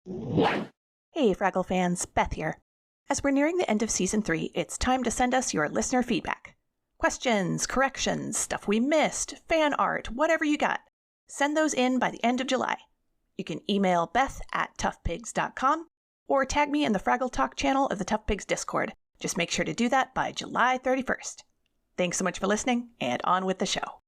Hey, Fraggle fans, Beth here. As we're nearing the end of Season 3, it's time to send us your listener feedback. Questions, corrections, stuff we missed, fan art, whatever you got. Send those in by the end of July. You can email beth@toughpigs.com or tag me in the Fraggle Talk channel of the Tough Pigs Discord. Just make sure to do that by July 31st. Thanks so much for listening, and on with the show.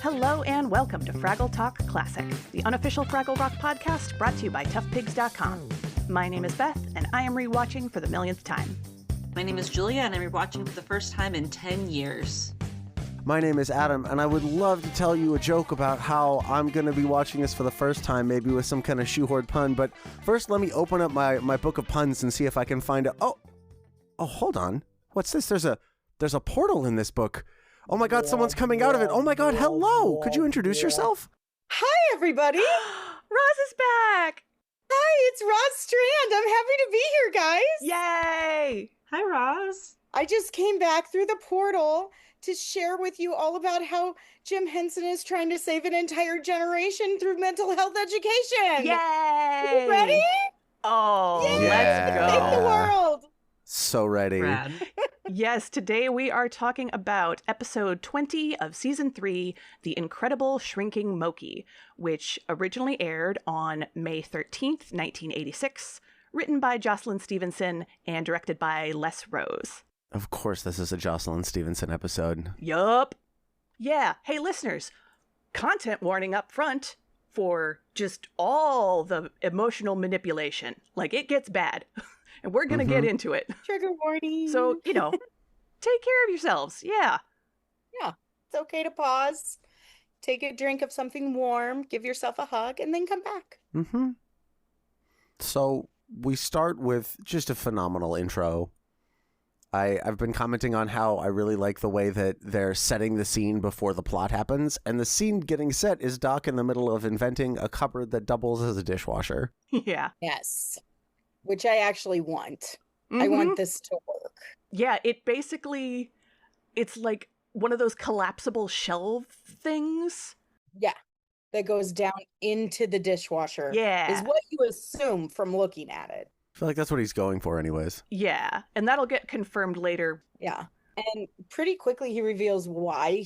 Hello and welcome to Fraggle Talk Classic, the unofficial Fraggle Rock podcast brought to you by toughpigs.com. My name is Beth, and I am rewatching for the millionth time. My name is Julia, and I'm rewatching for the first time in 10 years. My name is Adam, and I would love to tell you a joke about how I'm going to be watching this for the first time, maybe with some kind of shoehorned pun, but first let me open up my book of puns and see if I can find a... Oh, hold on. What's this? There's a portal in this book. Oh my god, someone's coming out of it. Oh my god, hello. Could you introduce yourself? Hi, everybody. Roz is back! Hi, it's Roz Strand. I'm happy to be here, guys. Yay! Hi, Roz. I just came back through the portal to share with you all about how Jim Henson is trying to save an entire generation through mental health education. Yay! You ready? Oh, Yay! let's go. Save the world. So ready. Brad. Yes, today we are talking about episode 20 of season 3, The Incredible Shrinking Mokey, which originally aired on May 13th, 1986, written by Jocelyn Stevenson and directed by Les Rose. Of course, this is a Jocelyn Stevenson episode. Yup. Yeah. Hey, listeners, content warning up front for just all the emotional manipulation. Like, it gets bad. And we're going to get into it. Trigger warning. So, take care of yourselves. Yeah. Yeah, it's okay to pause, take a drink of something warm, give yourself a hug, and then come back. Mm-hmm. So we start with just a phenomenal intro. I've been commenting on how I really like the way that they're setting the scene before the plot happens. And the scene getting set is Doc in the middle of inventing a cupboard that doubles as a dishwasher. Yeah. Yes, which I actually want. Mm-hmm. I want this to work. Yeah, it's like one of those collapsible shelf things. Yeah, that goes down into the dishwasher. Yeah. Is what you assume from looking at it. I feel like that's what he's going for anyways. Yeah, and that'll get confirmed later. Yeah. And pretty quickly he reveals why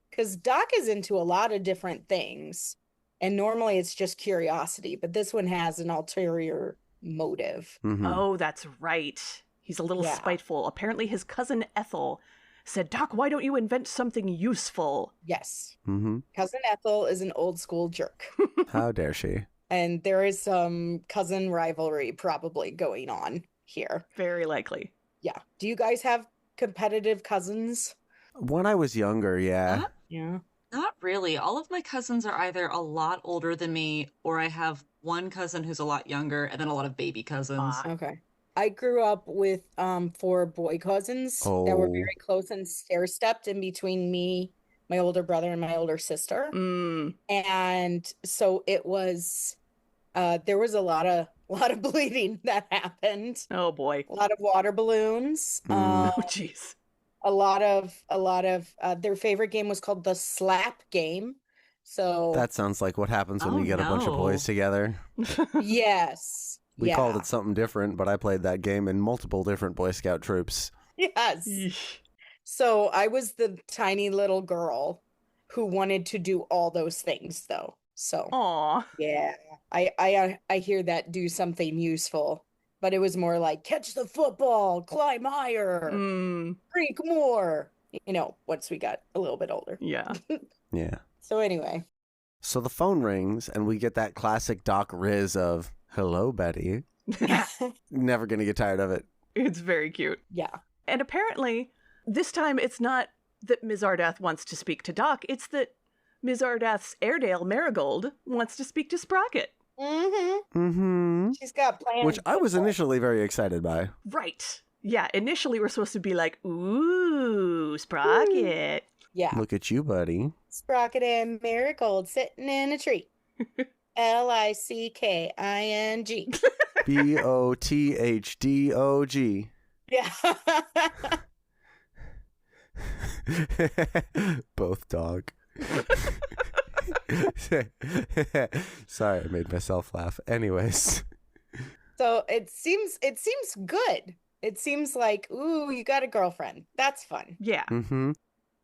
because Doc is into a lot of different things. And normally it's just curiosity, but this one has an ulterior motive. Mm-hmm. Oh, that's right. He's a little spiteful. Apparently his cousin Ethel said, Doc, why don't you invent something useful? Yes. Mm-hmm. Cousin Ethel is an old school jerk. How dare she? And there is some cousin rivalry probably going on here. Very likely. Yeah. Do you guys have competitive cousins? When I was younger, yeah. Yeah. Not really. All of my cousins are either a lot older than me, or I have one cousin who's a lot younger, and then a lot of baby cousins. Okay. I grew up with 4 boy cousins that were very close and stair-stepped in between me, my older brother, and my older sister. Mm. And so it was there was a lot of bleeding that happened. Oh boy. A lot of water balloons. Oh jeez. A lot of their favorite game was called the slap game. So That sounds like what happens when you get a bunch of boys together. yes. We called it something different, but I played that game in multiple different Boy Scout troops. Yes. So I was the tiny little girl who wanted to do all those things though. So Aw. yeah, I hear that, do something useful, but it was more like catch the football, climb higher, drink more, once we got a little bit older. Yeah. Yeah. So anyway. So the phone rings and we get that classic Doc Riz of, hello, Betty. Never going to get tired of it. It's very cute. Yeah. And apparently, this time it's not that Ms. Ardath wants to speak to Doc, it's that Ms. Ardath's Airedale, Marigold, wants to speak to Sprocket. Mm-hmm. Mm-hmm. She's got plans. Which I was initially very excited by. Right. Yeah, initially we're supposed to be like, ooh, Sprocket. Yeah. Look at you, buddy. Sprocket and Marigold sitting in a tree. Licking. BOTHDOG. Yeah. Both dog. Sorry, I made myself laugh. Anyways. So it seems good. It seems like, ooh, you got a girlfriend. That's fun. Yeah. Mm-hmm.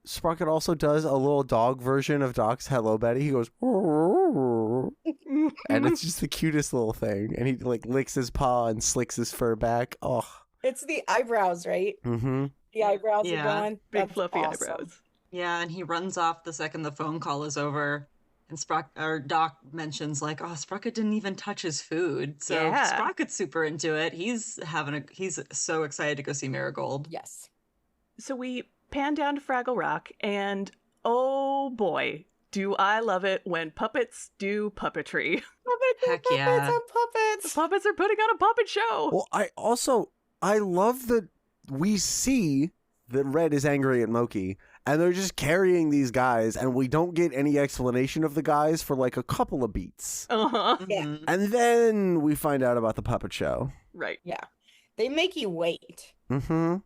Sprocket also does a little dog version of Doc's Hello Betty. He goes, and it's just the cutest little thing. And he like licks his paw and slicks his fur back. Oh. It's the eyebrows, right? Mm-hmm. The eyebrows are going. Big That's fluffy awesome. eyebrows. Yeah, and he runs off the second the phone call is over. And Doc mentions like, oh, Sprocket didn't even touch his food. So Yeah. Sprocket's super into it. He's so excited to go see Marigold. Yes. So we pan down to Fraggle Rock, and oh boy, do I love it when puppets do puppetry. Heck yeah. Puppets on The puppets. puppets are putting on a puppet show. Well, I love that we see that Red is angry at Mokey, and they're just carrying these guys, and we don't get any explanation of the guys for like a couple of beats. Uh-huh. Yeah. Mhm. And then we find out about the puppet show. Right. Yeah. They make you wait. Mm-hmm.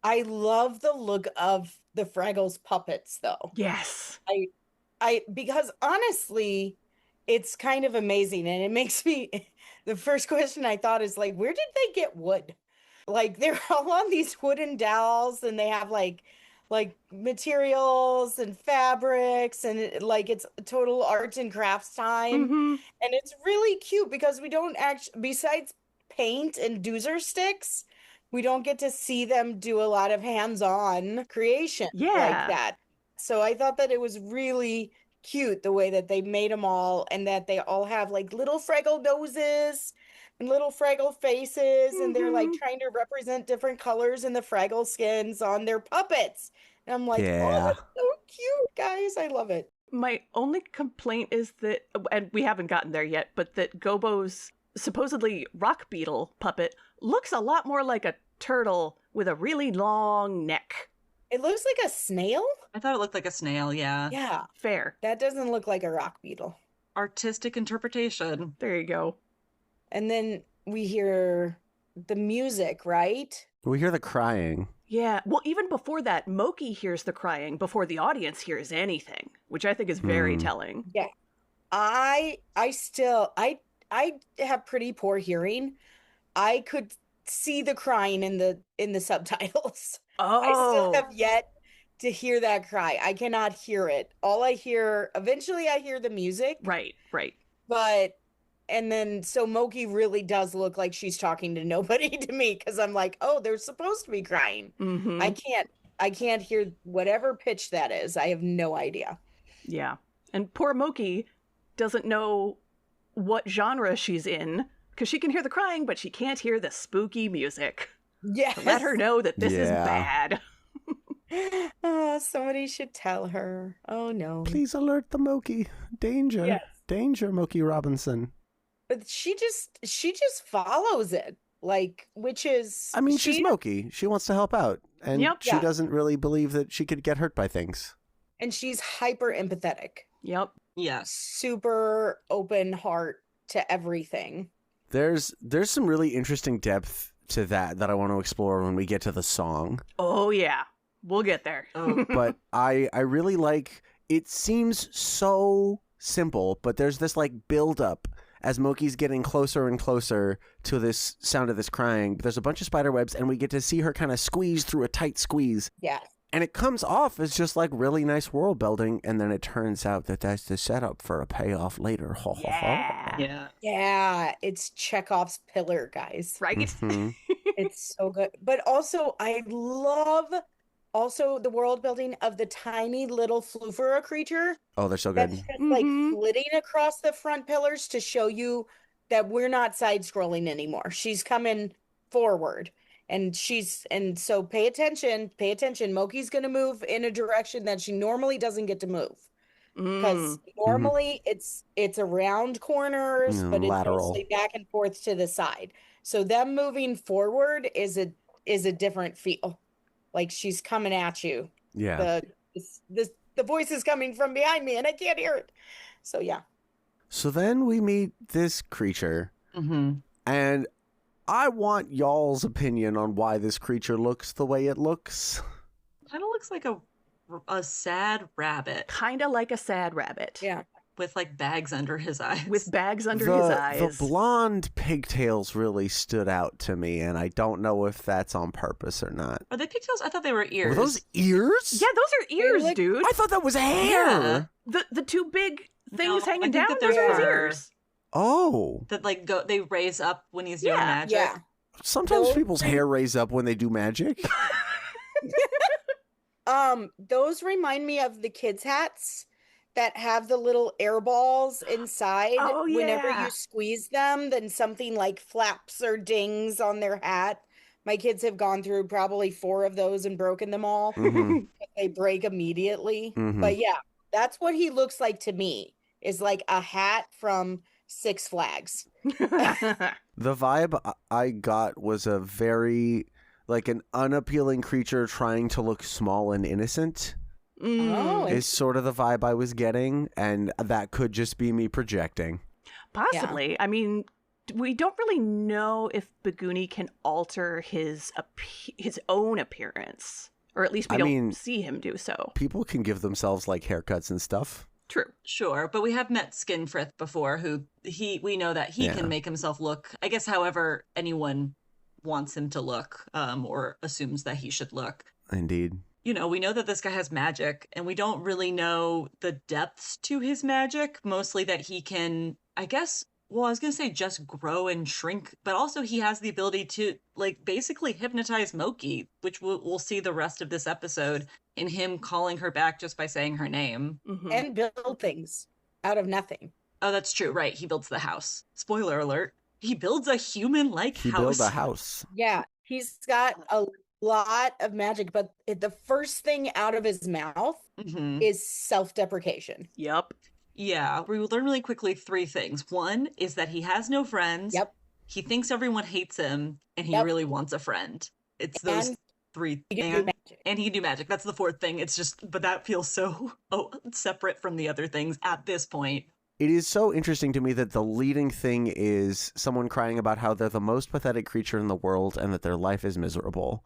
I love the look of the Fraggles puppets, though. Yes. Because honestly, it's kind of amazing, and it makes me. The first question I thought is like, where did they get wood? Like they're all on these wooden dowels, and they have like materials and fabrics, and it's total arts and crafts time, Mm-hmm. and it's really cute because we don't actually, besides paint and doozer sticks, we don't get to see them do a lot of hands-on creation Yeah. like that. So I thought that it was really cute the way that they made them all, and that they all have like little Fraggle noses and little Fraggle faces, and they're like Mhm. trying to represent different colors in the Fraggle skins on their puppets. And I'm like, Yeah. oh, that's so cute, guys. I love it. My only complaint is that, and we haven't gotten there yet, but that Gobo's supposedly rock beetle puppet looks a lot more like a turtle with a really long neck. It looks like a snail. I thought it looked like a snail, yeah. Yeah, Fair. that doesn't look like a rock beetle. Artistic interpretation. There you go. And then we hear the music, right? We hear the crying. Yeah. Well, even before that, Mokey hears the crying before the audience hears anything, which I think is very Hmm. telling. I have pretty poor hearing. I could see the crying in the subtitles. I still Oh. have yet to hear that cry. I cannot hear it. All I hear, eventually I hear the music, Right. and then so Mokey really does look like she's talking to nobody to me, because I'm like, oh, they're supposed to be crying. Mm-hmm. I can't hear whatever pitch that is. I have no idea. Yeah. And poor Mokey doesn't know what genre she's in, because she can hear the crying, but she can't hear the spooky music. Yeah. Let her know that this is Yeah. bad. Oh, somebody should tell her. Oh no. Please alert the Mokey. Danger. Yes. Danger, Mokey Robinson. But she just follows it. Like, which is, I mean, she's Mokey. She wants to help out. And Yep. she Yeah. doesn't really believe that she could get hurt by things. and she's hyper empathetic, Yep. Yes. super open heart to everything. There's some really interesting depth to that I want to explore when we get to the song. Oh, yeah. We'll get there. Oh, But I really like, it seems so simple, but there's this like build up as Mokey's getting closer and closer to this sound of this crying. There's a bunch of spider webs, and we get to see her kind of squeeze through a tight squeeze. Yeah. And it comes off as just like really nice world building, and then it turns out that that's the setup for a payoff later. Ho, ho, ho. Yeah. yeah. Yeah. It's Chekhov's pillar, guys. Right? Mhm. It's so good. But also, I love also the world building of the tiny little flufera creature Oh, they're so that's good. just like Mhm. flitting across the front pillars to show you that we're not side scrolling anymore. She's coming forward. And so pay attention. Mokey's going to move in a direction that she normally doesn't get to move. Because Mm. normally it's around corners, Yeah, but it's lateral. mostly back and forth to the side. So them moving forward is a different feel. Like she's coming at you. Yeah. The the voice is coming from behind me and I can't hear it. So yeah. So then we meet this creature, Mm-hmm. and I want y'all's opinion on why this creature looks the way it looks. Kind of looks like a sad rabbit Kind of like a sad rabbit. Yeah. with like bags under his eyes. With bags under his eyes. The blonde pigtails really stood out to me, and I don't know if that's on purpose or not. Are they pigtails? I thought they were ears. Were those ears? Yeah, those are ears, dude. I thought that was hair. Yeah. The two big things No, hanging I think down, that those they're are his fur. ears. Oh. That like they raise up when he's doing Yeah. magic. Yeah. Sometimes Those people's hair raise up when they do magic. Those remind me of the kids' hats that have the little air balls inside. Oh, Whenever yeah. you squeeze them, then something like flaps or dings on their hat. My kids have gone through probably 4 of those and broken them all. Mhm. They break immediately. Mhm. But yeah, that's what he looks like to me, is like a hat from Six Flags. The vibe I got was a very, like, an unappealing creature trying to look small and innocent Oh, is sort of the vibe I was getting, and that could just be me projecting. Possibly. I mean, we don't really know if Begoony can alter his own appearance, or at least we don't see him do so. People can give themselves, like, haircuts and stuff. True. Sure, but we have met Skinfrith before, who we know that he Yeah. can make himself look, I guess, however anyone wants him to look, or assumes that he should look. Indeed. You know, we know that this guy has magic, and we don't really know the depths to his magic. Mostly that he can, I guess, well, I was going to say just grow and shrink, but also he has the ability to, like, basically hypnotize Mokey, which we'll see the rest of this episode in him calling her back just by saying her name. Mhm. and build things out of nothing. Oh, that's true. Right. He builds the house. Spoiler alert. He builds a human-like He house. built a house. Yeah, he's got a lot of magic, but the first thing out of his mouth Mhm. is self-deprecation. Yep. Yeah. We will learn really quickly 3 things. One is that he has no friends. Yep. He thinks everyone hates him, and he Yep. really wants a friend. It's those And 3 he can do and, magic. and he can do magic. That's the 4th thing. It's just, but that feels so separate from the other things at this point. It is so interesting to me that the leading thing is someone crying about how they're the most pathetic creature in the world and that their life is miserable.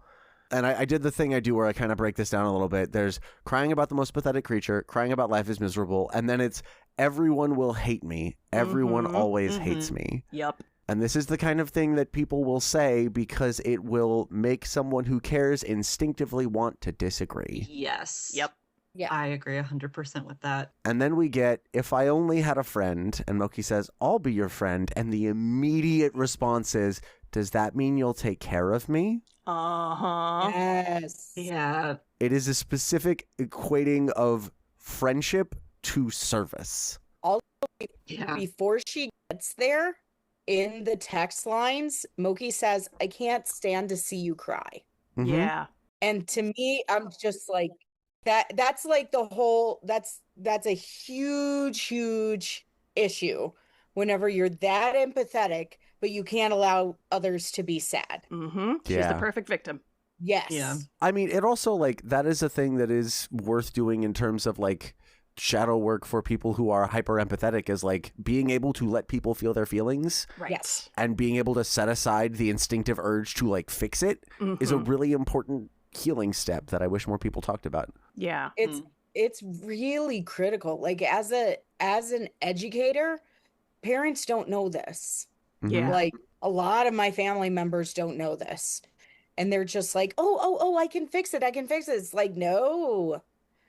And I did the thing I do where I kind of break this down a little bit. There's crying about the most pathetic creature, crying about life is miserable, and then it's everyone will hate me. Everyone Mhm, always mhm. hates me. Yep. And this is the kind of thing that people will say because it will make someone who cares instinctively want to disagree. Yes. Yep. Yeah. I agree 100% with that. And then we get, if I only had a friend, and Mokey says, I'll be your friend. And the immediate response is, does that mean you'll take care of me? Uh-huh. Yes. Yeah. It is a specific equating of friendship to service. Yeah. Before she gets there, in the text lines, Mokey says, I can't stand to see you cry. Mhm. Yeah. And to me, I'm just like, that's like the whole, that's a huge issue whenever you're that empathetic, but you can't allow others to be sad. Mm-hmm. She's Yeah. the perfect victim. Yes. Yeah. I mean, it also, like, that is a thing that is worth doing in terms of, like, shadow work for people who are hyper empathetic, is like being able to let people feel their feelings Right. Yes. and being able to set aside the instinctive urge to, like, fix it is a Mhm. really important healing step that I wish more people talked about. Yeah. It's really critical. Like as an educator, parents don't know this. Mhm. Yeah. Like a lot of my family members don't know this. And they're just like, oh, I can fix it. I can fix it. It's like, no.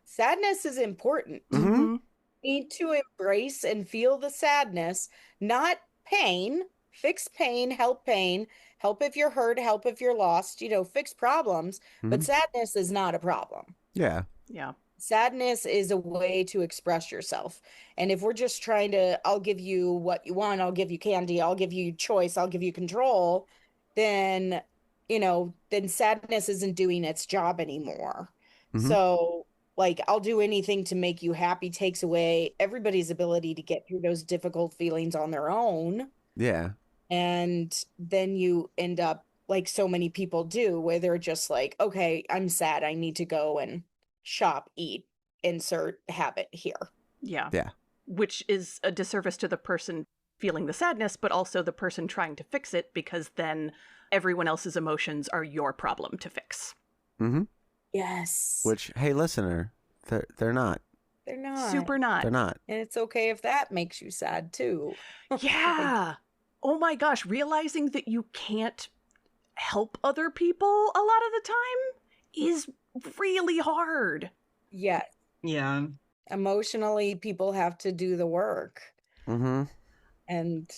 Sadness is important. Mhm. Mhm. You need to embrace and feel the sadness, not pain. Fix pain, help if you're hurt, help if you're lost, fix problems. But Mhm. sadness is not a problem. Yeah. Yeah. Sadness is a way to express yourself. And if we're just trying to, I'll give you what you want, I'll give you candy, I'll give you choice, I'll give you control, then, then sadness isn't doing its job anymore. Mhm. So, like, I'll do anything to make you happy takes away everybody's ability to get through those difficult feelings on their own. Yeah. And then you end up like so many people do, where they're just like, okay, I'm sad, I need to go and shop, eat, insert habit here. Yeah. Yeah. Which is a disservice to the person feeling the sadness, but also the person trying to fix it, because then everyone else's emotions are your problem to fix. Mm-hmm. Yes. Which, hey, listener, they're not. They're not. Super not. They're not. And it's okay if that makes you sad too. Yeah. Oh my gosh, realizing that you can't help other people a lot of the time is really hard. Yeah. Yeah. Emotionally, people have to do the work. Mm-hmm. And,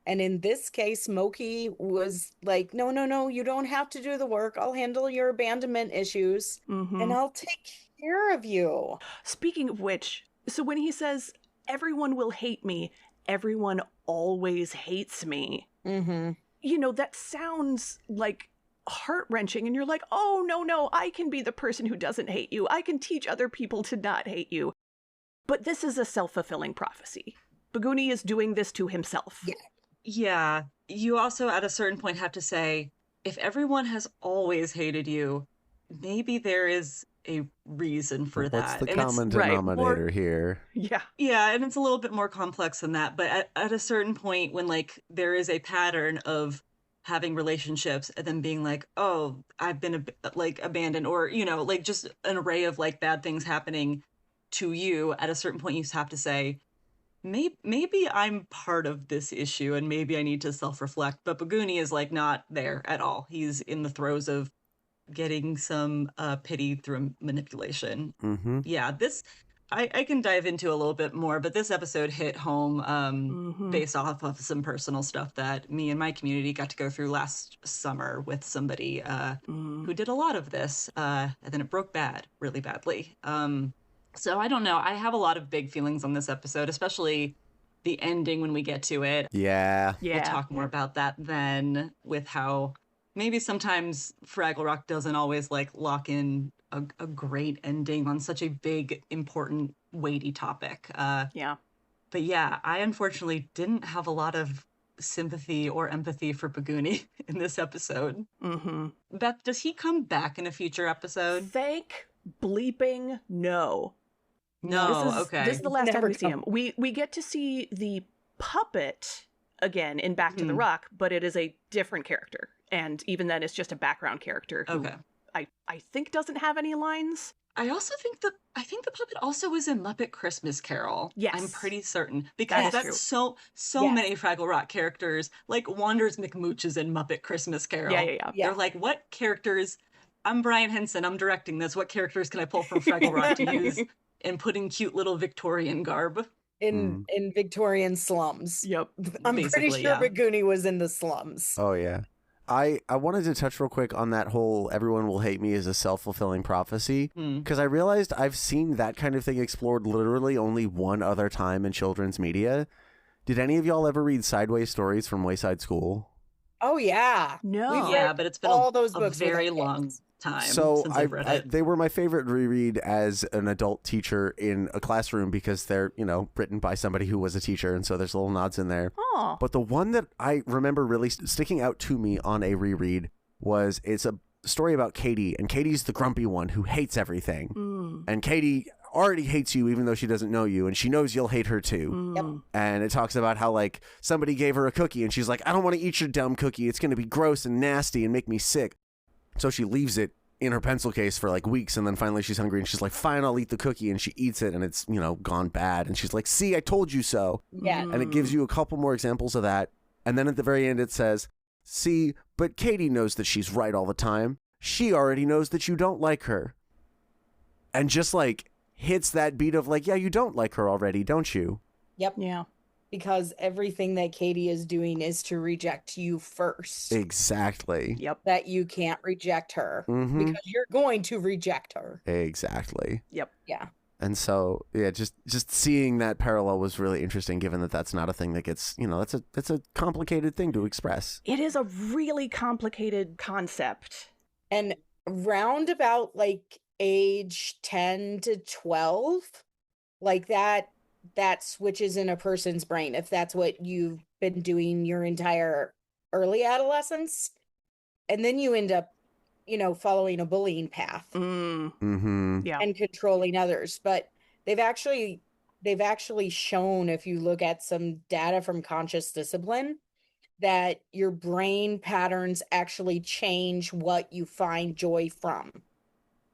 and in this case, Mokey was like, no, you don't have to do the work. I'll handle your abandonment issues and I'll take care of you. Speaking of which, so when he says, everyone will hate me, everyone always hates me, that sounds like heart-wrenching, and you're like, oh, no, I can be the person who doesn't hate you. I can teach other people to not hate you. But this is a self-fulfilling prophecy. Begoony is doing this to himself. Yeah. You also, at a certain point, have to say, if everyone has always hated you, maybe there is a reason for that. What's the And common it's denominator here? Yeah. Yeah, and it's a little bit more complex than that. But at a certain point, when there is a pattern of having relationships and then being like, oh, I've been abandoned, or just an array of bad things happening to you, at a certain point you have to say, maybe I'm part of this issue and maybe I need to self-reflect. But Begoony is not there at all. He's in the throes of getting some pity through manipulation. Yeah, this I can dive into a little bit more, but this episode hit home based off of some personal stuff that me and my community got to go through last summer with somebody who did a lot of this, and then it broke really badly. So I don't know. I have a lot of big feelings on this episode, especially the ending when we get to it. Yeah. We'll talk more about that then, with how maybe sometimes Fraggle Rock doesn't always lock in a great ending on such a big, important, weighty topic. Yeah. But yeah, I unfortunately didn't have a lot of sympathy or empathy for Begoony in this episode. Beth, does he come back in a future episode? Thank bleeping no. No, This is the last time we see come. him. We get to see the puppet again in Back to the Rock, but it is a different character. And even then, it's just a background character who I think doesn't have any lines. I also think the puppet also was in Muppet Christmas Carol. Yes. I'm pretty certain, because That's that's true. so many Fraggle Rock characters. Wanders McMooch is in Muppet Christmas Carol. Yeah. They're like, what characters? I'm Brian Henson. I'm directing this. What characters can I pull from Fraggle Rock to use and put in cute little Victorian garb? In Victorian slums. Yep. I'm pretty Basically, sure yeah. Begoony was in the slums. Oh, yeah. I wanted to touch real quick on that whole everyone will hate me as a self-fulfilling prophecy, because I realized I've seen that kind of thing explored literally only one other time in children's media. Did any of y'all ever read Sideways Stories from Wayside School? Oh, yeah. No. We've Yeah, read but it's been all a those books with very our long kids. time So since I've read it. they were my favorite reread as an adult teacher in a classroom, because they're, written by somebody who was a teacher, and so there's little nods in there. Oh. But the one that I remember really sticking out to me on a reread it's a story about Katie, and Katie's the grumpy one who hates everything. And Katie already hates you even though she doesn't know you, and she knows you'll hate her too. Yep. And it talks about how somebody gave her a cookie and she's like, I don't want to eat your dumb cookie. It's going to be gross and nasty and make me sick. So she leaves it in her pencil case for weeks, and then finally she's hungry and she's like, fine, I'll eat the cookie, and she eats it and it's gone bad, and she's like, see, I told you so. Yeah. And it gives you a couple more examples of that, and then at the very end it says, see, but Katie knows that she's right all the time. She already knows that you don't like her. And just hits that beat of yeah, you don't like her already, don't you? Yep. Yeah. Because everything that Katie is doing is to reject you first. Exactly. Yep. That you can't reject her because you're going to reject her. Exactly. Yep. Yeah. And so, yeah, just seeing that parallel was really interesting, given that that's not a thing that gets, that's a complicated thing to express. It is a really complicated concept. And round about age 10 to 12, that switches in a person's brain, if that's what you've been doing your entire early adolescence. And then you end up following a bullying path Yeah. and controlling others. But they've actually shown, if you look at some data from conscious discipline, that your brain patterns actually change what you find joy from.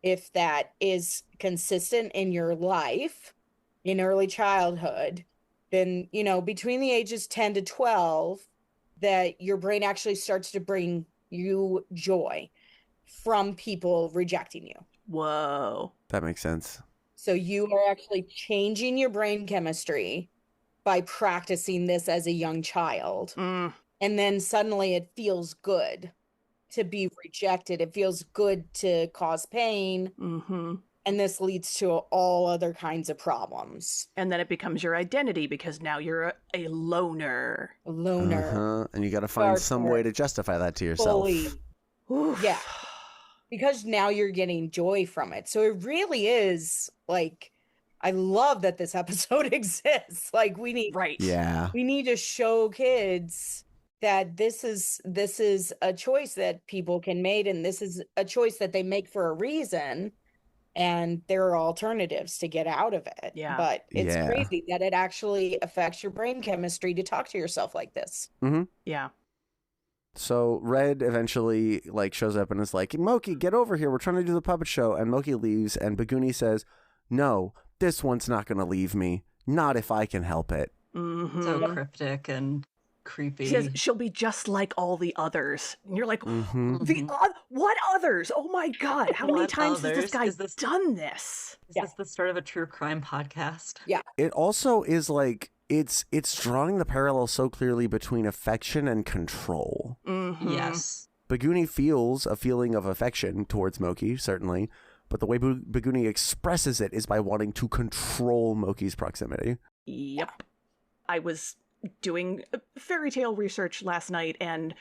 If that is consistent in your life in early childhood, then, between the ages 10 to 12, that your brain actually starts to bring you joy from people rejecting you. Whoa. That makes sense. So you are actually changing your brain chemistry by practicing this as a young child. Mm. And then suddenly it feels good to be rejected. It feels good to cause pain. Mm-hmm. And this leads to all other kinds of problems. And then it becomes your identity because now you're a loner. A loner. And you got to find some way to justify that to yourself. Oof. Yeah. Because now you're getting joy from it. So it really is like, I love that this episode exists. Like we need to show kids that this is a choice that people can make, and this is a choice that they make for a reason, and there are alternatives to get out of it. Yeah. But it's crazy that it actually affects your brain chemistry to talk to yourself like this. Mm-hmm. Yeah. So Red eventually shows up and is like, Mokey, get over here. We're trying to do the puppet show. And Mokey leaves, and Begoony says, no, this one's not going to leave me. Not if I can help it. Mm-hmm. So cryptic and creepy. She says she'll be just like all the others. And you're like, Mm-hmm. what others? Oh my God. How many times has this guy done this? Is this the start of a true crime podcast? Yeah. It also is it's drawing the parallel so clearly between affection and control. Mm-hmm. Yes. Begoony feels a feeling of affection towards Mokey, certainly, but the way Begoony expresses it is by wanting to control Mokey's proximity. Yep. I was doing fairy tale research last night and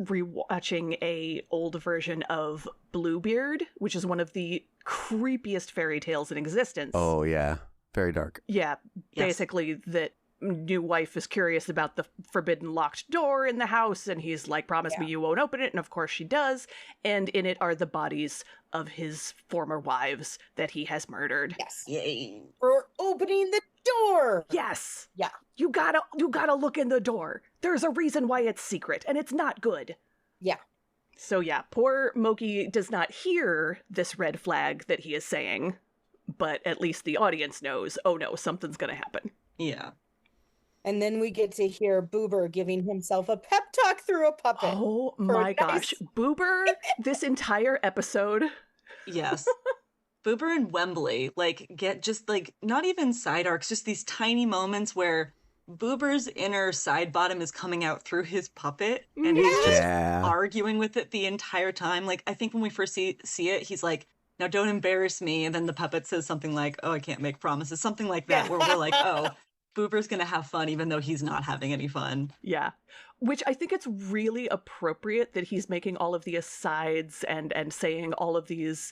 rewatching a old version of Bluebeard, which is one of the creepiest fairy tales in existence. Oh, yeah. Very dark. Yeah. Basically, that new wife is curious about the forbidden locked door in the house, and he's like, promise me you won't open it, and of course she does, and in it are the bodies of his former wives that he has murdered. Yes. Yay. For opening the door. Yes. Yeah. You gotta look in the door. There's a reason why it's secret, and it's not good. Yeah. So yeah, poor Mokey does not hear this red flag that he is saying, but at least the audience knows, oh no, something's gonna happen. Yeah. And then we get to hear Boober giving himself a pep talk through a puppet. Oh my gosh. Boober, this entire episode. Yes. Boober and Wembley, get just, not even side arcs, just these tiny moments where Boober's inner side bottom is coming out through his puppet, and he's just arguing with it the entire time. I think when we first see it, he's like, now don't embarrass me, and then the puppet says something like, oh, I can't make promises, something like that, where we're like, oh, Boober's gonna have fun even though he's not having any fun. Yeah. Which I think it's really appropriate that he's making all of the asides and saying all of these,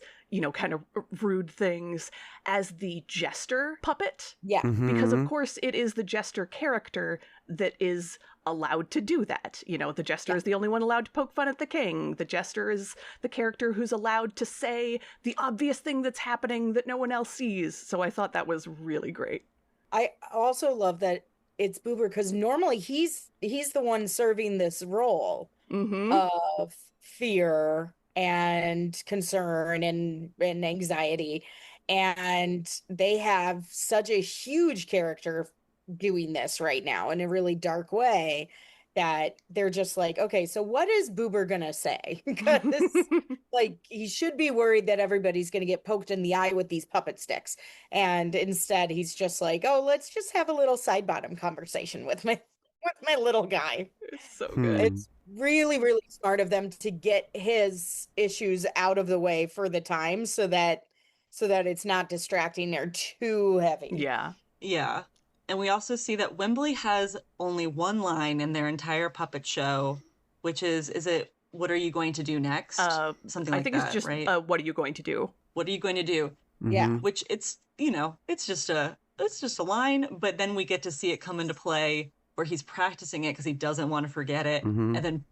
kind of rude things as the jester puppet. Yeah. Mm-hmm. Because of course it is the jester character that is allowed to do that. The jester is the only one allowed to poke fun at the king. The jester is the character who's allowed to say the obvious thing that's happening that no one else sees. So I thought that was really great. I also love that it's Boober, because normally he's the one serving this role of fear and concern and anxiety, and they have such a huge character doing this right now in a really dark way that they're just like, okay, so what is Boober gonna say? Because he should be worried that everybody's gonna get poked in the eye with these puppet sticks, and instead he's just like, oh, let's just have a little side bottom conversation with my little guy. It's so good. It's really, really smart of them to get his issues out of the way for the time, so that it's not distracting or too heavy. Yeah. Yeah. And we also see that Wembley has only one line in their entire puppet show, which is it, what are you going to do next? Something like that, I think it's just, right? What are you going to do? What are you going to do? Yeah. Which it's just a line, but then we get to see it come into play where he's practicing it because he doesn't want to forget it. And then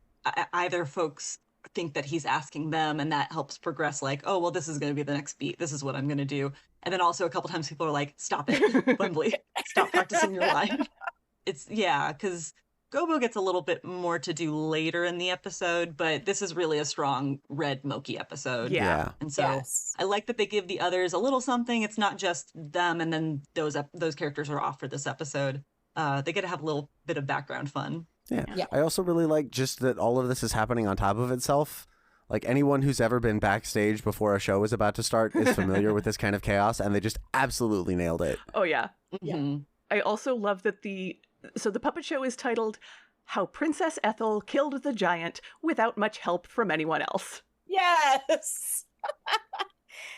either folks think that he's asking them, and that helps progress like, oh, well, this is going to be the next beat. This is what I'm going to do. And then also a couple times people are like, stop it, Wembley, stop practicing your line. It's, because Gobo gets a little bit more to do later in the episode, but this is really a strong Red Mokey episode. Yeah. And so I like that they give the others a little something. It's not just them and then those characters are off for this episode. They get to have a little bit of background fun. Yeah. I also really like just that all of this is happening on top of itself. Like anyone who's ever been backstage before a show is about to start is familiar with this kind of chaos, and they just absolutely nailed it. Oh, yeah. Mm-hmm. I also love that the puppet show is titled How Princess Ethel Killed the Giant Without Much Help from Anyone Else. Yes.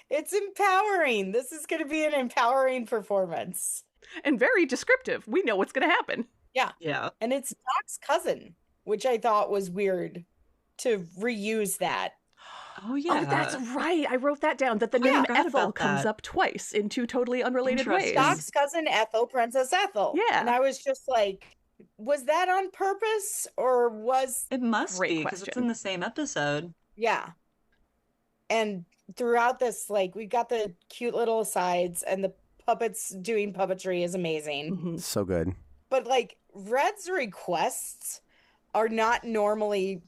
It's empowering. This is going to be an empowering performance. And very descriptive. We know what's going to happen. Yeah. And it's Doc's cousin, which I thought was weird to reuse that. Oh, yeah. Oh, that's right. I wrote that down, that the name forgot Ethel about comes that. up twice in two totally unrelated ways. Interesting. Doc's cousin Ethel, Princess Ethel. Yeah. And I was just like, was that on purpose or was... It must Great be, because it's question. in the same episode. Yeah. And throughout this, like, we've got the cute little asides, and the puppets doing puppetry is amazing. Mhm. So good. But, like, Red's requests are not normally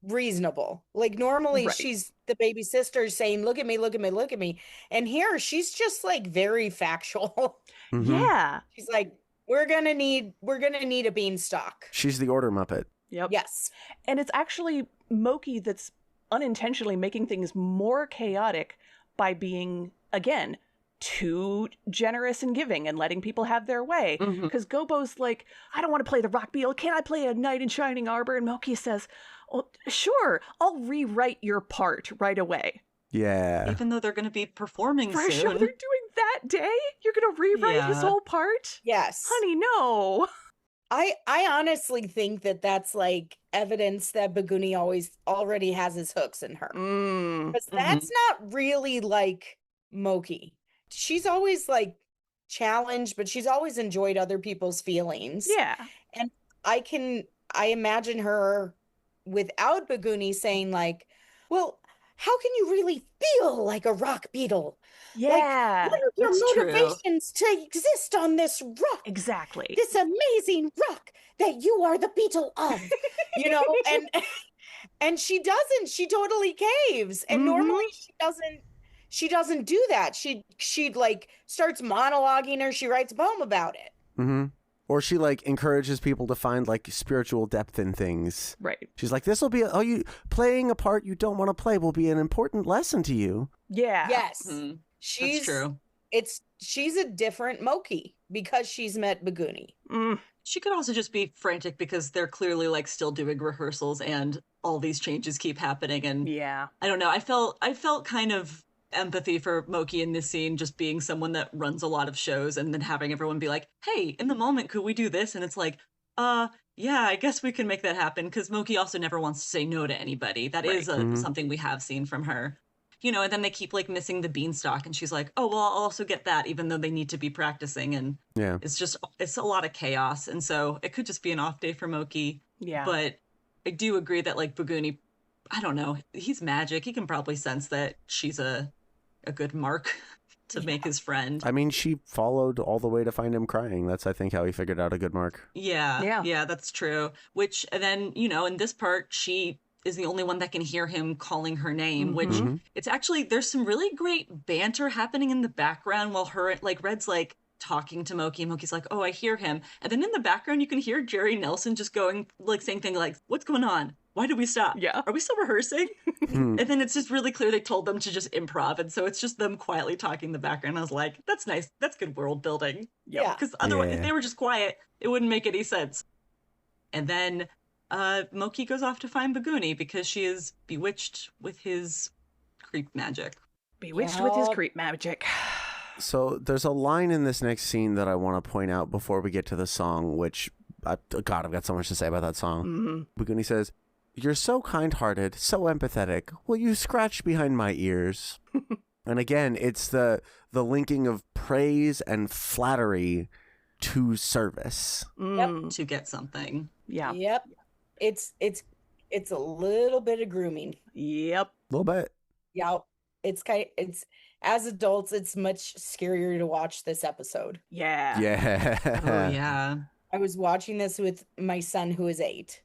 reasonable. Like, normally Right. she's the baby sister saying, look at me, look at me, look at me. And here she's just, like, very factual. Mhm. Yeah. She's like, we're gonna need a beanstalk. She's the order Muppet. Yep. Yes. And it's actually Mokey that's unintentionally making things more chaotic by being, again, too generous and giving and letting people have their way. Mhm. Because Gobo's like, I don't want to play the rock beetle. Can I play a knight in shining armor? And Mokey says, oh, sure, I'll rewrite your part right away. Yeah. Even though they're going to be performing For a show soon. they're doing that day? You're going to rewrite his Yeah. whole part? Yes. Honey, no. I honestly think that that's like evidence that Begoony already has his hooks in her. Because that's not really like Mokey. She's always like challenged, but she's always enjoyed other people's feelings. Yeah. I imagine her without Begoony saying like, well, how can you really feel like a rock beetle? Yeah. What are your That's true. motivations to exist on this rock? Exactly. This amazing rock that you are the beetle of, you know, and she doesn't. She totally caves, and normally she doesn't do that. She like starts monologuing, or she writes a poem about it. Mm-hmm. Or she like encourages people to find like spiritual depth in things. Right. She's like, this will be, you playing a part you don't want to play will be an important lesson to you. Yeah. Yes, Mhm. she's That's true. She's a different Mokey because she's met Begoony. She could also just be frantic because they're clearly like still doing rehearsals and all these changes keep happening. And Yeah. I don't know. I felt kind of empathy for Mokey in this scene, just being someone that runs a lot of shows and then having everyone be like, hey, in the moment, could we do this? And it's like, yeah, I guess we can make that happen, because Mokey also never wants to say no to anybody. That is something we have seen from her. You know, and then they keep like missing the beanstalk, and she's like, oh, well, I'll also get that, even though they need to be practicing. And Yeah. it's a lot of chaos. And so it could just be an off day for Mokey. Yeah. But I do agree that like Begoony, I don't know, he's magic. He can probably sense that she's a good mark to make his friend. I mean, she followed all the way to find him crying. That's, I think, how he figured out a good mark. Yeah, that's true. Which, and then, you know, in this part, she is the only one that can hear him calling her name, which it's actually, there's some really great banter happening in the background while Red's like talking to Mokey, and Mokey's like, oh, I hear him. And then in the background, you can hear Jerry Nelson just going, like, saying things like, what's going on? Why did we stop? Yeah. Are we still rehearsing? And then it's just really clear they told them to just improv. And so it's just them quietly talking in the background. I was like, that's nice. That's good world building. Yeah. Because otherwise, if Yeah. they were just quiet, it wouldn't make any sense. And then Mokey goes off to find Begoony because she is bewitched with his creep magic. Bewitched with his Yup. creep magic. So there's a line in this next scene that I want to point out before we get to the song, which, God, I've got so much to say about that song. Begoony says, you're so kind-hearted, so empathetic. Will you scratch behind my ears? And again, it's the linking of praise and flattery to service. To get something. Yeah. Yep. It's It's a little bit of grooming. Yep. A little bit. Yeah. It's as adults, it's much scarier to watch this episode. Yeah. Yeah. Oh, yeah. I was watching this with my son who is 8,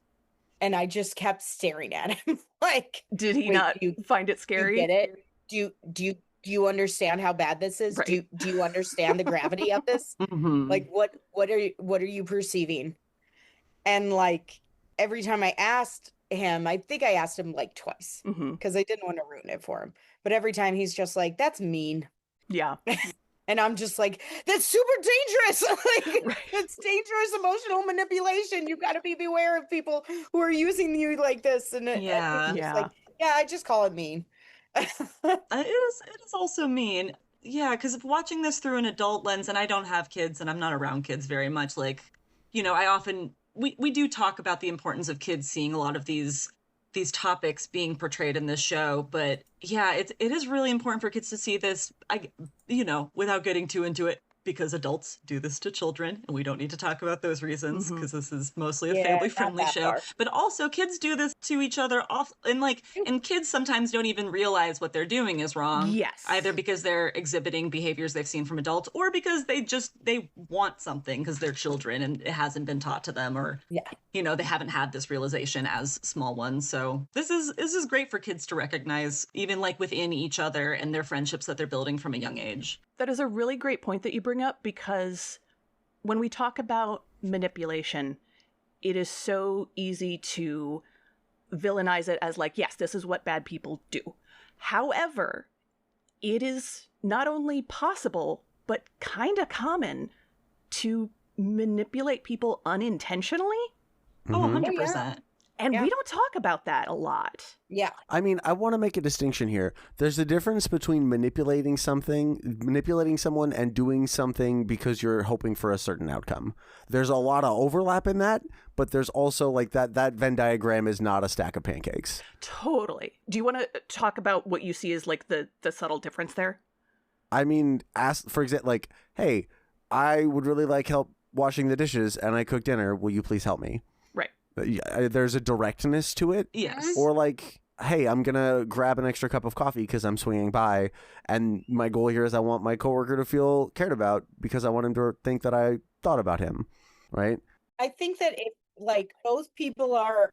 and I just kept staring at him like, Did he wait, not find it do scary? you get it? Do you understand how bad this is? Right. Do you understand the gravity of this? Mhm. Like what are you perceiving? And like every time I asked him, I think I asked him like twice Mm-hmm. because I didn't want to ruin it for him. But every time he's just like, that's mean. Yeah. And I'm just like, that's super dangerous. Like, Right. it's dangerous emotional manipulation. You got to be beware of people who are using you like this. And Yeah. it's just Yeah. like, yeah, I just call it mean. It is also mean. Yeah, because watching this through an adult lens, and I don't have kids and I'm not around kids very much, like, I often we do talk about the importance of kids seeing a lot of these topics being portrayed in this show, but yeah, it is really important for kids to see this, without getting too into it, because adults do this to children, and we don't need to talk about those reasons because this is mostly a Yeah, family-friendly not that show. far. But also, kids do this to each other and kids sometimes don't even realize what they're doing is wrong. Yes. Either because they're exhibiting behaviors they've seen from adults, or because they want something because they're children and it hasn't been taught to them, or they haven't had this realization as small ones. So this is great for kids to recognize, even like within each other and their friendships that they're building from a young age. That is a really great point that you bring up, because when we talk about manipulation, it is so easy to villainize it as like, yes, this is what bad people do. However, it is not only possible, but kind of common to manipulate people unintentionally. Oh, 100%. And we don't talk about that a lot. Yeah. I mean, I want to make a distinction here. There's a difference between manipulating someone and doing something because you're hoping for a certain outcome. There's a lot of overlap in that, but there's also like that Venn diagram is not a stack of pancakes. Totally. Do you want to talk about what you see as like the subtle difference there? I mean, ask, for example, like, hey, I would really like help washing the dishes and I cook dinner. Will you please help me? There's a directness to it. Yes. Or like, hey, I'm going to grab an extra cup of coffee because I'm swinging by. And my goal here is I want my coworker to feel cared about because I want him to think that I thought about him. Right? I think that if like both people are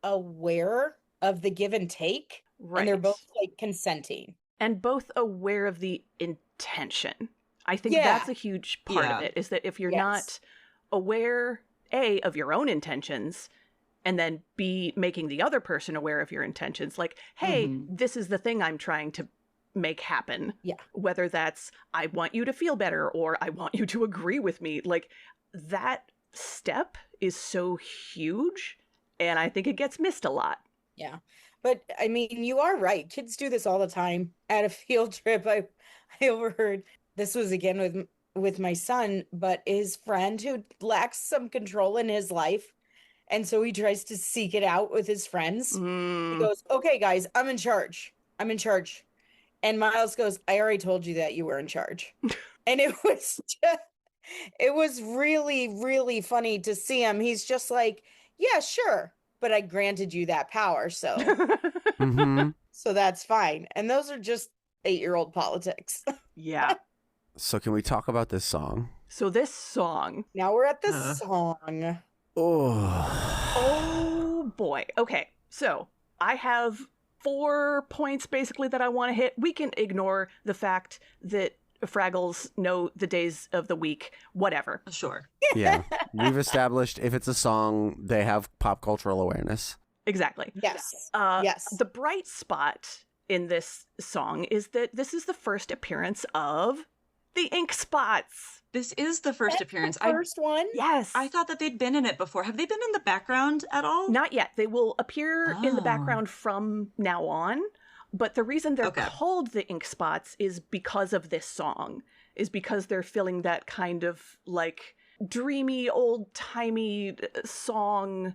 aware of the give and take, Right. and they're both like consenting. And both aware of the intention. I think Yeah. that's a huge part of it, is that if you're not aware, A, of your own intentions, and then B, making the other person aware of your intentions, like, hey, this is the thing I'm trying to make happen. Yeah. Whether that's, I want you to feel better, or I want you to agree with me. Like, that step is so huge, and I think it gets missed a lot. Yeah. But I mean, you are right. Kids do this all the time. At a field trip, I overheard, this was again with my son, but his friend who lacks some control in his life. And so he tries to seek it out with his friends. He goes, okay, guys, I'm in charge. And Miles goes, I already told you that you were in charge. And it was really, really funny to see him. He's just like, yeah, sure. But I granted you that power. So, so that's fine. And those are just 8-year-old politics. Yeah. So can we talk about this song? So this song. Now we're at the song. Oh boy. Okay. So I have 4 points basically that I want to hit. We can ignore the fact that Fraggles know the days of the week, whatever. Sure. Yeah. We've established if it's a song, they have pop cultural awareness. Exactly. Yes. Yes. The bright spot in this song is that this is the first appearance of the Inkspots. This is the first appearance. The first one? Yes. I thought that they'd been in it before. Have they been in the background at all? Not yet. They will appear in the background from now on. But the reason they're called the Inkspots is because of this song, is because they're filling that kind of like dreamy, old-timey song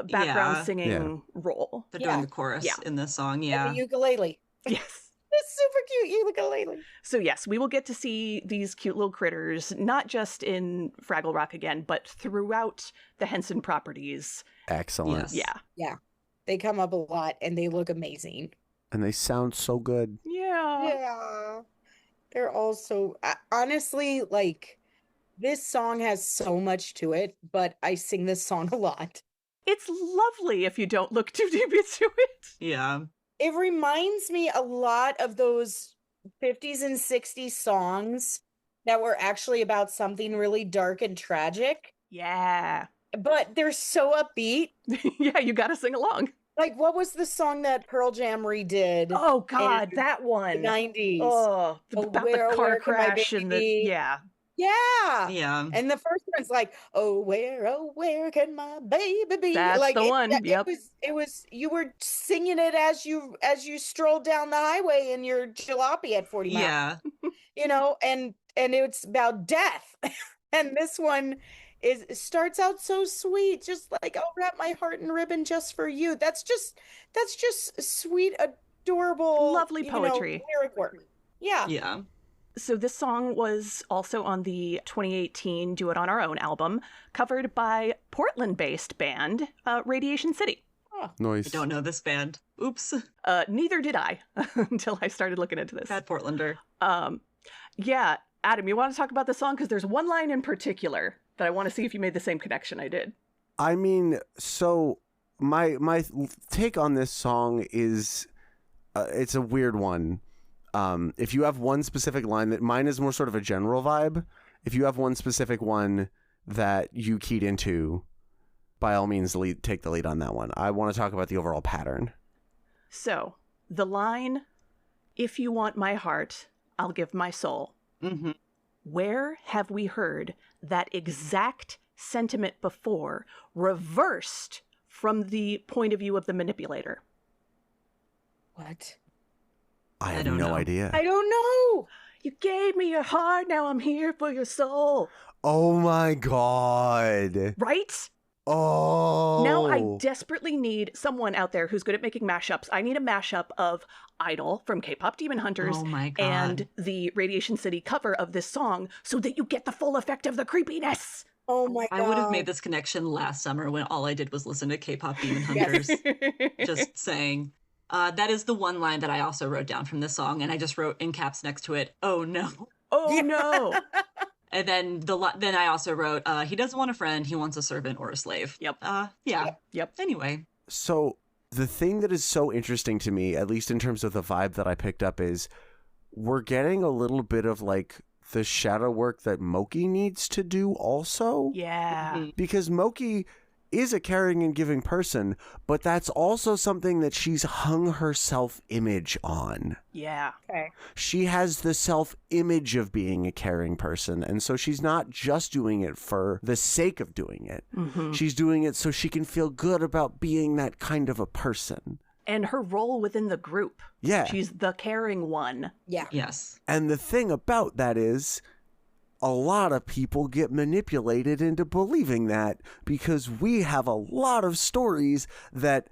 background singing role. They're doing the chorus in this song, And the ukulele. Yes. It's super cute ukulele. So yes, we will get to see these cute little critters, not just in Fraggle Rock again, but throughout the Henson properties. Excellent. Yeah. Yeah. They come up a lot and they look amazing. And they sound so good. Yeah. Yeah. They're all so honestly, like, this song has so much to it, but I sing this song a lot. It's lovely if you don't look too deep into it. Yeah. It reminds me a lot of those 50s and 60s songs that were actually about something really dark and tragic, Yeah. but they're so upbeat. Yeah, you gotta sing along. Like, what was the song that Pearl Jam redid Oh God, in that the one. 90s? Oh, about the car Where Can My crash Baby and the Be? yeah. Yeah. Yeah. And the first one's like, oh, where can my baby be? That's Like the one. Yep. it was you were singing it as you strolled down the highway in your jalopy at 40 miles. Yeah. You know, and it's about death. And this one starts out so sweet, just like, I'll wrap my heart in ribbon just for you. That's just sweet, adorable, Lovely poetry. lyric work. Yeah. Yeah. So this song was also on the 2018 Do It On Our Own album, covered by Portland-based band Radiation City. Nice. I don't know this band. Oops. Neither did I until I started looking into this. Bad Portlander. Yeah, Adam, you want to talk about the song? Because there's one line in particular that I want to see if you made the same connection I did. I mean, so my take on this song is it's a weird one. If you have one specific line that mine is more sort of a general vibe, if you have one specific one that you keyed into, by all means, take the lead on that one. I want to talk about the overall pattern. So the line, "If you want my heart, I'll give my soul." Mm-hmm. Where have we heard that exact sentiment before, reversed from the point of view of the manipulator? What? I have don't no know. idea. I don't know. You gave me your heart, now I'm here for your soul. Oh my God. Right? Oh. Now I desperately need someone out there who's good at making mashups. I need a mashup of Idol from K-Pop Demon Hunters Oh my God. and the Radiation City cover of this song so that you get the full effect of the creepiness. Oh my God. I would have made this connection last summer when all I did was listen to K-pop Demon Hunters. Just saying. That is the one line that I also wrote down from this song, and I just wrote in caps next to it, "Oh no." Oh no. And then then I also wrote, "He doesn't want a friend, he wants a servant or a slave." Yep. Yeah. Yep. Anyway. So the thing that is so interesting to me, at least in terms of the vibe that I picked up, is we're getting a little bit of like the shadow work that Mokey needs to do also. Yeah. Mhm. Because Mokey is a caring and giving person, but that's also something that she's hung her self-image on. Yeah. Okay. She has the self-image of being a caring person, and so she's not just doing it for the sake of doing it. Mm-hmm. She's doing it so she can feel good about being that kind of a person. And her role within the group. Yeah. She's the caring one. Yeah. Yes. And the thing about that is, a lot of people get manipulated into believing that because we have a lot of stories that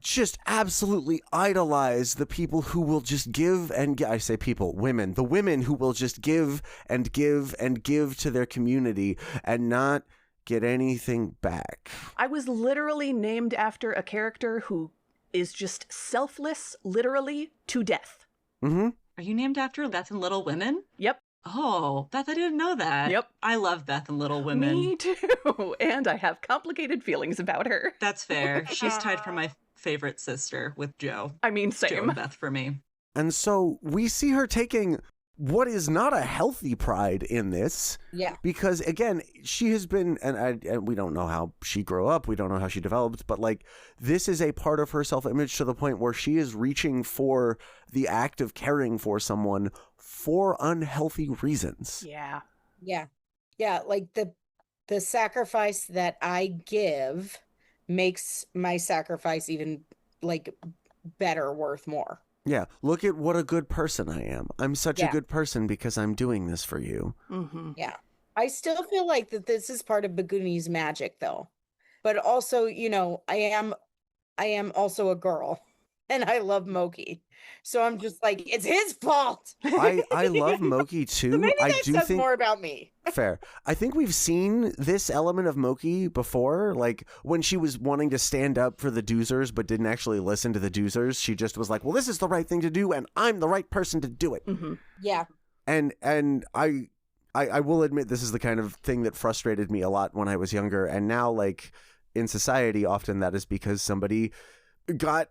just absolutely idolize the people who will just give and I say people, women, the women who will just give and give and give to their community and not get anything back. I was literally named after a character who is just selfless, literally, to death. Mm-hmm. Are you named after Beth and Little Women? Yep. Oh, Beth, I didn't know that. Yep. I love Beth and Little Women. Me too. And I have complicated feelings about her. That's fair. She's tied for my favorite sister with Joe. I mean, Joe same. and Beth for me. And so we see her taking what is not a healthy pride in this. Yeah. Because again, she has been, and we don't know how she grew up, we don't know how she developed, but like this is a part of her self-image to the point where she is reaching for the act of caring for someone for unhealthy reasons. Yeah. Yeah. Yeah. Like the sacrifice that I give makes my sacrifice even like better, worth more. Yeah, look at what a good person I am. I'm such a Yeah. good person because I'm doing this for you. Mm-hmm. Yeah. I still feel like that this is part of Begoony's magic though. But also, you know, I am also a girl. and I love Mokey. So I'm just like, it's his fault. I love Mokey So too. maybe I that do says think more about me. fair. I think we've seen this element of Mokey before, like when she was wanting to stand up for the doozers but didn't actually listen to the doozers. She just was like, well, this is the right thing to do and I'm the right person to do it. Mm-hmm. Yeah. And I will admit this is the kind of thing that frustrated me a lot when I was younger. And now, like, in society, often that is because somebody got,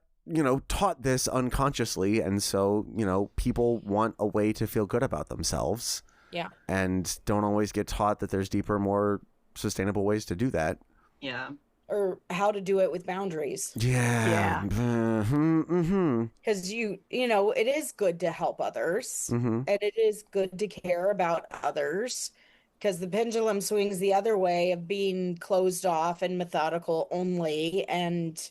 taught this unconsciously. And so, people want a way to feel good about themselves. Yeah. And don't always get taught that there's deeper, more sustainable ways to do that. Yeah. Or how to do it with boundaries. Yeah. Mm-hmm. Because it is good to help others, Mm-hmm. and it is good to care about others, because the pendulum swings the other way of being closed off and methodical only, and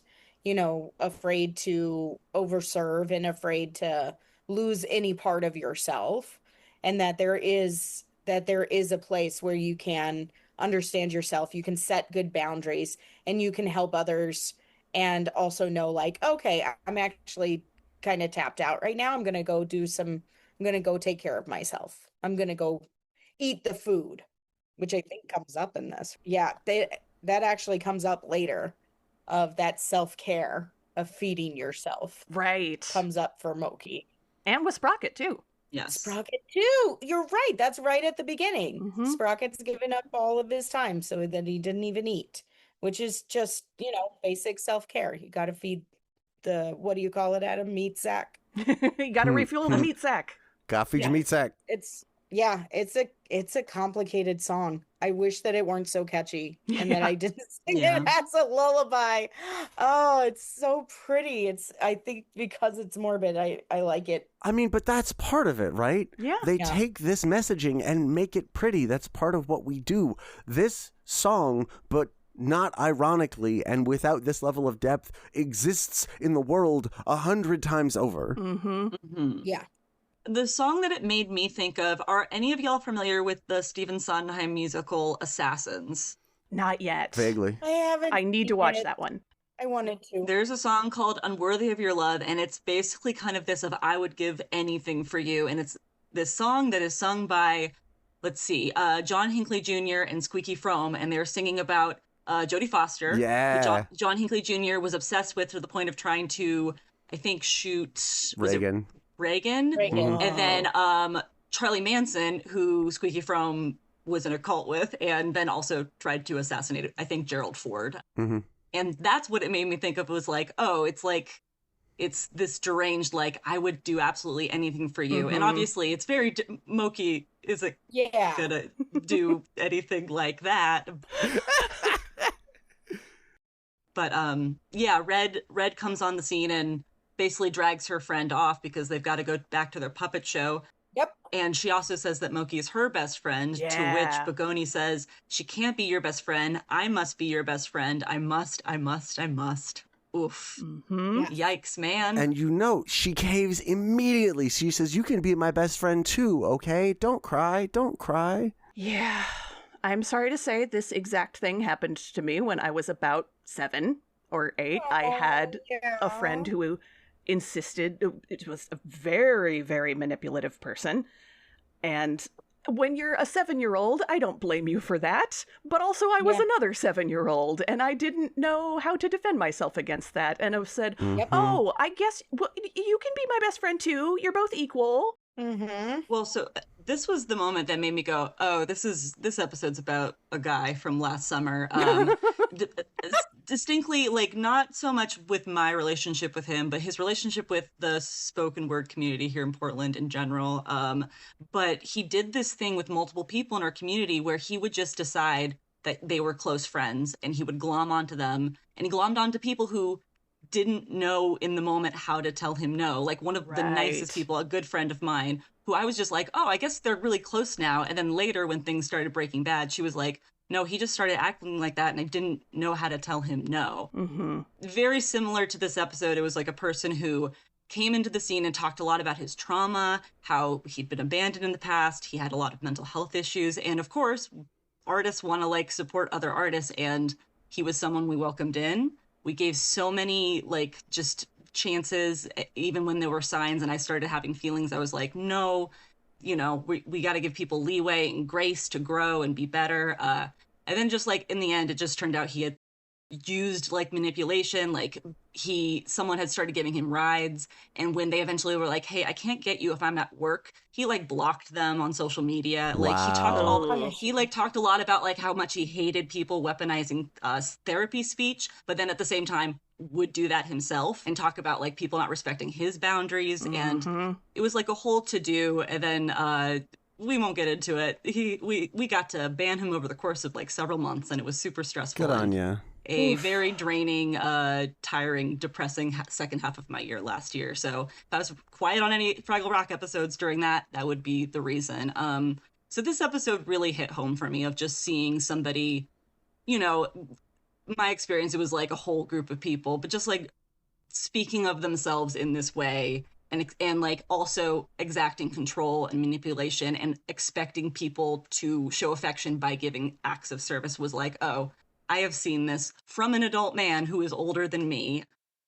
afraid to overserve and afraid to lose any part of yourself, and that there is a place where you can understand yourself, you can set good boundaries, and you can help others, and also know, like, okay, I'm actually kind of tapped out right now. I'm going to go take care of myself. I'm going to go eat the food, which I think comes up in this. Yeah, that actually comes up later, of that self-care of feeding yourself. Right. Comes up for Mokey. And with Sprocket, too. Yes. Sprocket too. You're right. That's right at the beginning. Mm-hmm. Sprocket's given up all of his time so that he didn't even eat, which is just, basic self-care. You got to feed the, what do you call it, Adam? Meat sack. You got to refuel the meat sack. Gotta feed your meat sack. It's a complicated song. I wish that it weren't so catchy and that I didn't sing it as a lullaby. Oh, it's so pretty. I think because it's morbid, I like it. I mean, but that's part of it, right? Yeah. They take this messaging and make it pretty. That's part of what we do. This song, but not ironically and without this level of depth, exists in the world 100 times over. Mm-hmm. Mm-hmm. Yeah. The song that it made me think of, are any of y'all familiar with the Stephen Sondheim musical Assassins? Not yet. Vaguely. I haven't. I need to watch that one. I wanted to. There's a song called Unworthy of Your Love, and it's basically kind of this of I would give anything for you. And it's this song that is sung by, John Hinckley Jr. and Squeaky Fromme, and they're singing about Jodie Foster. Yeah. Who John Hinckley Jr. was obsessed with to the point of trying to, I think, shoot Reagan. Reagan. Reagan. And then Charlie Manson, who Squeaky Fromme was in a cult with, and then also tried to assassinate, I think, Gerald Ford. Mm-hmm. And that's what it made me think of, was like, oh, it's this deranged, like, I would do absolutely anything for you. Mm-hmm. And obviously it's very, Mokey isn't gonna do anything like that. But Red comes on the scene and basically drags her friend off because they've got to go back to their puppet show. Yep. And she also says that Mokey is her best friend, to which Begoony says, she can't be your best friend. I must be your best friend. I must. Oof. Mm-hmm. Yikes, man. And she caves immediately. She says, you can be my best friend too, okay? Don't cry. Yeah. I'm sorry to say this exact thing happened to me when I was about 7 or 8. I had a friend who insisted, it was a very, very manipulative person. And when you're a 7-year-old, I don't blame you for that. But also I was another 7-year-old and I didn't know how to defend myself against that. And I said, oh, I guess you can be my best friend too. You're both equal. Mm-hmm. Well, so this was the moment that made me go, oh, this episode's about a guy from last summer. Distinctly, like, not so much with my relationship with him, but his relationship with the spoken word community here in Portland in general. But he did this thing with multiple people in our community where he would just decide that they were close friends and he would glom onto them. And he glommed onto people who didn't know in the moment how to tell him no. Like one of the nicest people, a good friend of mine, who I was just like, oh, I guess they're really close now. And then later when things started breaking bad, she was like, no, he just started acting like that and I didn't know how to tell him no. Mm-hmm. Very similar to this episode. It was like a person who came into the scene and talked a lot about his trauma, how he'd been abandoned in the past. He had a lot of mental health issues. And of course, artists want to like support other artists. And he was someone we welcomed in. We gave so many like just chances, even when there were signs and I started having feelings. I was like, no, we got to give people leeway and grace to grow and be better. And then just like in the end, it just turned out he had used like manipulation. Like someone had started giving him rides, and when they eventually were like, hey, I can't get you if I'm at work, he like blocked them on social media. Like he talked a lot about like how much he hated people weaponizing therapy speech, but then at the same time would do that himself and talk about like people not respecting his boundaries. And it was like a whole to-do. And then we won't get into it. We got to ban him over the course of like several months, and it was super stressful. Good on you. A very draining, tiring, depressing second half of my year last year. So if I was quiet on any Fraggle Rock episodes during that would be the reason. So this episode really hit home for me of just seeing somebody, my experience, it was like a whole group of people, but just like speaking of themselves in this way, and like also exacting control and manipulation and expecting people to show affection by giving acts of service was like, oh, I have seen this from an adult man who is older than me.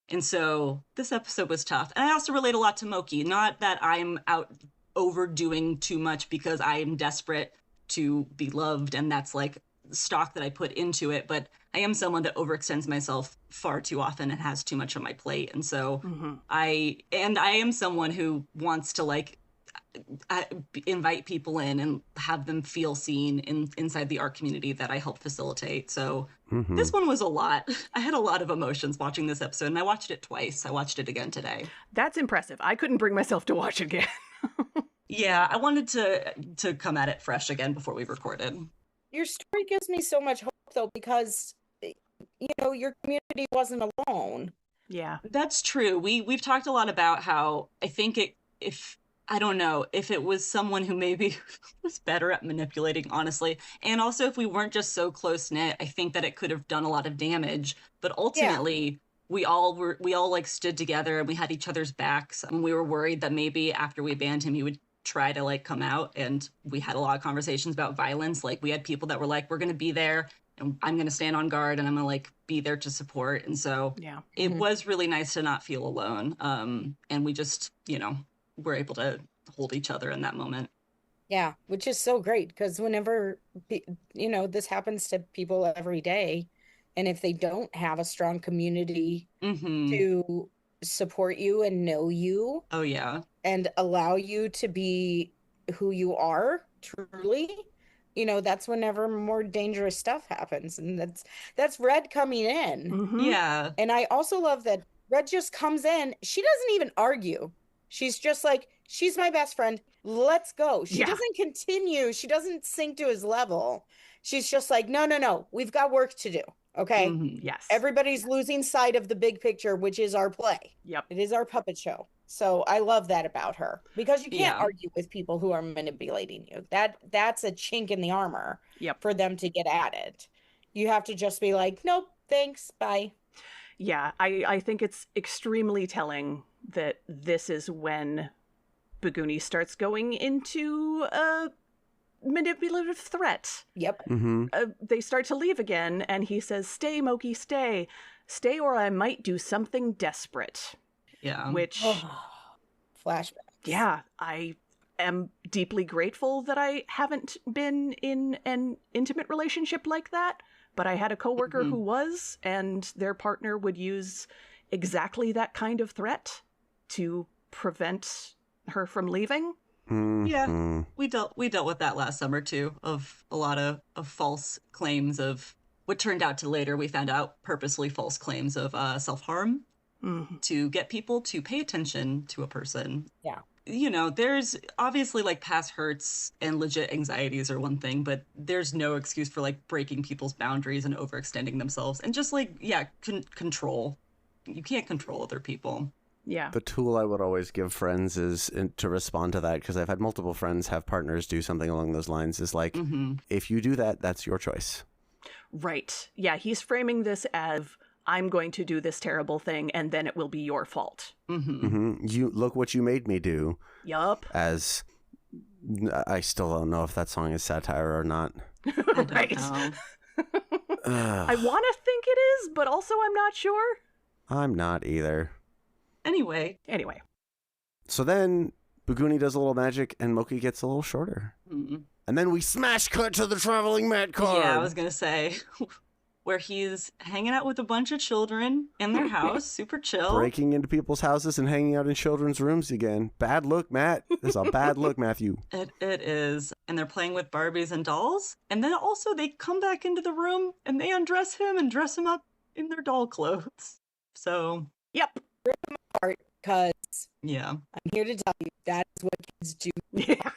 And so this episode was tough. And I also relate a lot to Mokey. Not that I'm out overdoing too much because I am desperate to be loved, and that's like stock that I put into it, but I am someone that overextends myself far too often and has too much on my plate. And so I am someone who wants to like invite people in and have them feel seen inside the art community that I help facilitate. So this one was a lot. I had a lot of emotions watching this episode, and I watched it twice. I watched it again today. That's impressive. I couldn't bring myself to watch it again. Yeah, I wanted to come at it fresh again before we recorded. Your story gives me so much hope, though, because your community wasn't alone. Yeah, that's true. We've talked a lot about how I think I don't know if it was someone who maybe was better at manipulating, honestly. And also if we weren't just so close knit, I think that it could have done a lot of damage. But ultimately, we all like stood together and we had each other's backs. And we were worried that maybe after we banned him, he would try to like come out. And we had a lot of conversations about violence. Like we had people that were like, we're going to be there and I'm going to stand on guard and I'm going to like be there to support. And so it was really nice to not feel alone. And we just, were able to hold each other in that moment. Yeah, which is so great because whenever, this happens to people every day. And if they don't have a strong community to support you and know you. Oh, yeah. And allow you to be who you are, truly, that's whenever more dangerous stuff happens. And that's Red coming in. Yeah. And I also love that Red just comes in. She doesn't even argue. She's just like, she's my best friend. Let's go. She doesn't continue. She doesn't sink to his level. She's just like, no. We've got work to do. Okay. Yes. Everybody's losing sight of the big picture, which is our play. Yep. It is our puppet show. So I love that about her because you can't argue with people who are manipulating you. That's a chink in the armor for them to get at it. You have to just be like, nope, thanks, bye. Yeah, I think it's extremely telling that this is when Begoony starts going into a manipulative threat. Yep. They start to leave again, and he says, stay, Mokey, stay. Stay or I might do something desperate. Yeah. Which... flashbacks. Yeah, I am deeply grateful that I haven't been in an intimate relationship like that, but I had a coworker who was, and their partner would use exactly that kind of threat to prevent her from leaving. Yeah, we dealt with that last summer too, of a lot of false claims of what turned out to later we found out purposely false claims of self-harm to get people to pay attention to a person. Yeah. There's obviously like past hurts and legit anxieties are one thing, but there's no excuse for like breaking people's boundaries and overextending themselves and just like, control. You can't control other people. Yeah. The tool I would always give friends is to respond to that, because I've had multiple friends have partners do something along those lines, is like, if you do that, that's your choice. Right. Yeah, he's framing this as, I'm going to do this terrible thing, and then it will be your fault. You look what you made me do. Yup. As I still don't know if that song is satire or not. Right. I want to think it is, but also I'm not sure. I'm not either. Anyway. So then Begoony does a little magic and Mokey gets a little shorter. Mm-hmm. And then we smash cut to the traveling Matt card. Yeah, I was going to say, where he's hanging out with a bunch of children in their house, super chill. Breaking into people's houses and hanging out in children's rooms again. Bad look, Matt. It's a bad look, Matthew. It is. And they're playing with Barbies and dolls. And then also they come back into the room and they undress him and dress him up in their doll clothes. So, Yep. Because yeah. I'm here to tell you that is what kids do. Yeah.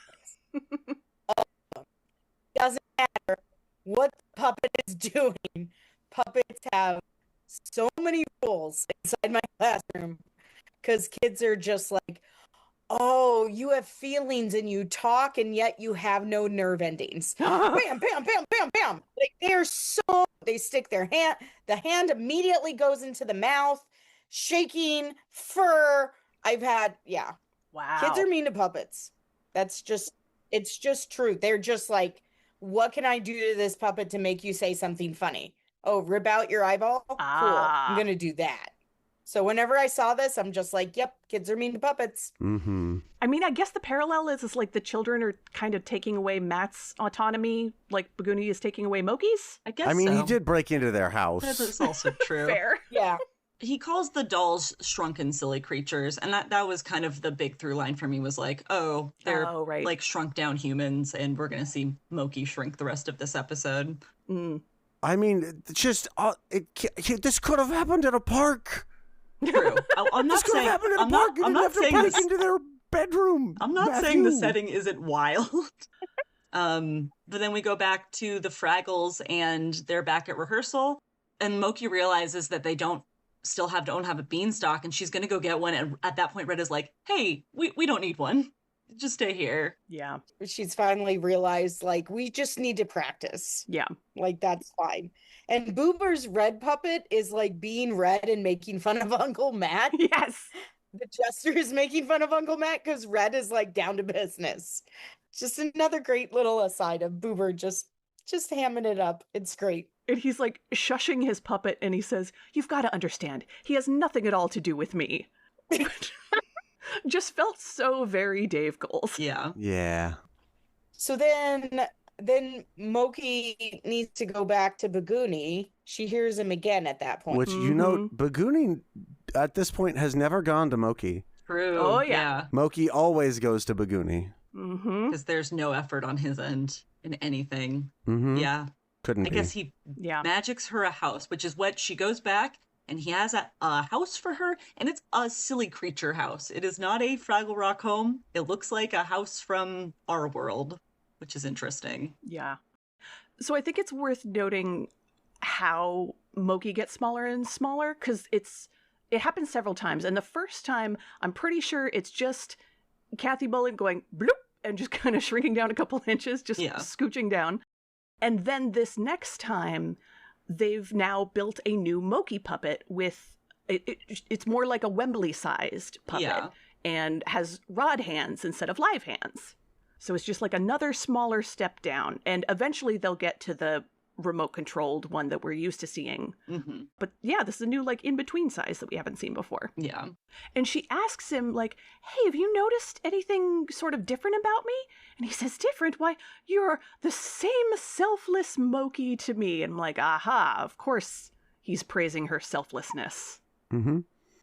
Doesn't matter what the puppet is doing. Puppets have so many rules inside my classroom because kids are just like, oh, you have feelings and you talk and yet you have no nerve endings. Bam, bam, bam, bam, bam. Like they stick their hand, the hand immediately goes into the mouth, shaking, fur. Wow. Kids are mean to puppets. It's just true. They're just like, what can I do to this puppet to make you say something funny? Oh, rip out your eyeball? Cool. I'm going to do that. So whenever I saw this, I'm just like, yep, kids are mean to puppets. Mm-hmm. I mean, I guess the parallel is like the children are kind of taking away Matt's autonomy, like Begoony is taking away Mokey's. I guess I mean, so. he did break into their house. That's also true. Fair. Yeah. He calls the dolls shrunken silly creatures, and that was kind of the big through line for me, was like, oh, they're right. like shrunk down humans, and we're gonna see Mokey shrink the rest of this episode. Mm. I mean, just this could have happened at a park. True. I'm not This could have saying happened at a I'm park. not, I'm not saying break this, into their bedroom. I'm not Matthew. saying the setting isn't wild. But then we go back to the Fraggles, and they're back at rehearsal, and Mokey realizes that they don't have a beanstalk, and she's gonna go get one, and at that point Red is like, hey, we don't need one, just stay here. Yeah. She's finally realized, like, we just need to practice. Yeah. Like, that's fine. And Boober's red puppet is like being red and making fun of Uncle Matt. Yes. The jester is making fun of Uncle Matt because Red is like down to business. Just another great little aside of Boober just hamming it up. It's great. And he's like shushing his puppet and he says, you've got to understand, he has nothing at all to do with me. Just felt so very Dave Goals. Yeah. Yeah. So then Mokey needs to go back to Begoony. She hears him again at that point. Which, you know, Begoony at this point has never gone to Mokey. True. Oh, yeah. Mokey always goes to Begoony. Mm-hmm. Because there's no effort on his end in anything. Mm-hmm. Yeah. Couldn't I be. guess he magics her a house, which is what she goes back, and he has a house for her, and it's a silly creature house. It is not a Fraggle Rock home. It looks like a house from our world, which is interesting. Yeah. So I think it's worth noting how Mokey gets smaller and smaller, because it happens several times. And the first time, I'm pretty sure it's just Kathy Bullock going bloop and just kind of shrinking down a couple inches, just scooching down. And then this next time, they've now built a new Mokey puppet with, it's more like a Wembley-sized puppet and has rod hands instead of live hands. So it's just like another smaller step down. And eventually they'll get to the remote-controlled one that we're used to seeing. Mm-hmm. But yeah, this is a new, like, in-between size that we haven't seen before. Yeah. And she asks him, like, hey, have you noticed anything sort of different about me? And he says, different? Why, you're the same selfless Mokey to me. And I'm like, aha, of course he's praising her selflessness. Mm-hmm.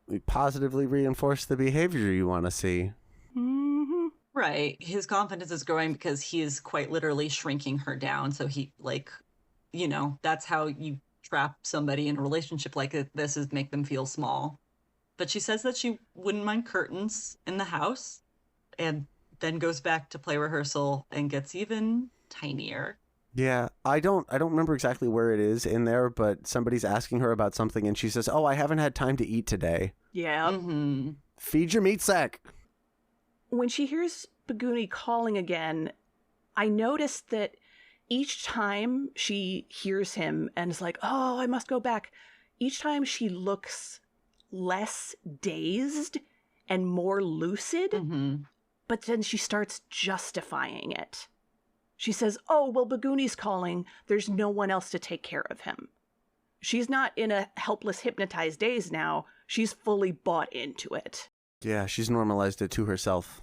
We positively reinforce the behavior you want to see. Mm-hmm. Right. His confidence is growing because he is quite literally shrinking her down. So he, like, you know, that's how you trap somebody in a relationship like this, is make them feel small. But she says that she wouldn't mind curtains in the house, and then goes back to play rehearsal and gets even tinier. Yeah, I don't remember exactly where it is in there, but somebody's asking her about something and she says, oh, I haven't had time to eat today. Yeah. Mm-hmm. Feed your meat sack. When she hears Begoony calling again, I noticed that each time she hears him and is like, oh, I must go back, each time she looks less dazed and more lucid, but then she starts justifying it. She says, oh, well, Begoony's calling. There's no one else to take care of him. she's not in a helpless, hypnotized daze now. She's fully bought into it. Yeah, she's normalized it to herself.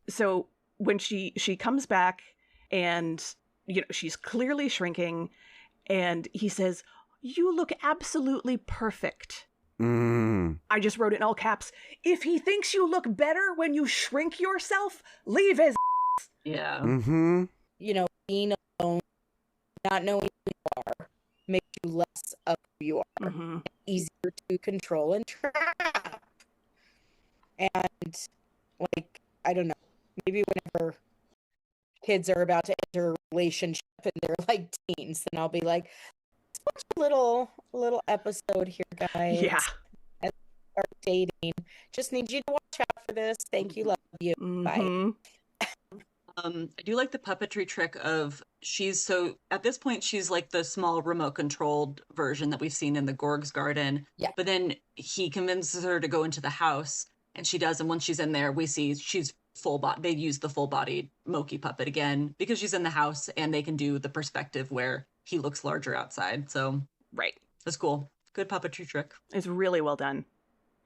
So when she comes back and, she's clearly shrinking, and he says, "You look absolutely perfect." I just wrote it in all caps. If he thinks you look better when you shrink yourself, leave his Yeah. Mm-hmm. Being alone, not knowing who you are, makes you less of who you are. Mm-hmm. Easier to control and trap. And, I don't know, maybe whenever kids are about to enter a relationship and they're like teens, then I'll be like, let's watch a little episode here, guys. Yeah. As we start dating. Just need you to watch out for this. Thank you, love you. Mm-hmm. Bye. I do like the puppetry trick of at this point she's like the small remote controlled version that we've seen in the Gorg's garden. Yeah. But then he convinces her to go into the house, and she does, and once she's in there we see she's full body. They use the full bodied Mokey puppet again because she's in the house and they can do the perspective where he looks larger outside. So Right. that's cool. Good puppetry trick. It's really well done.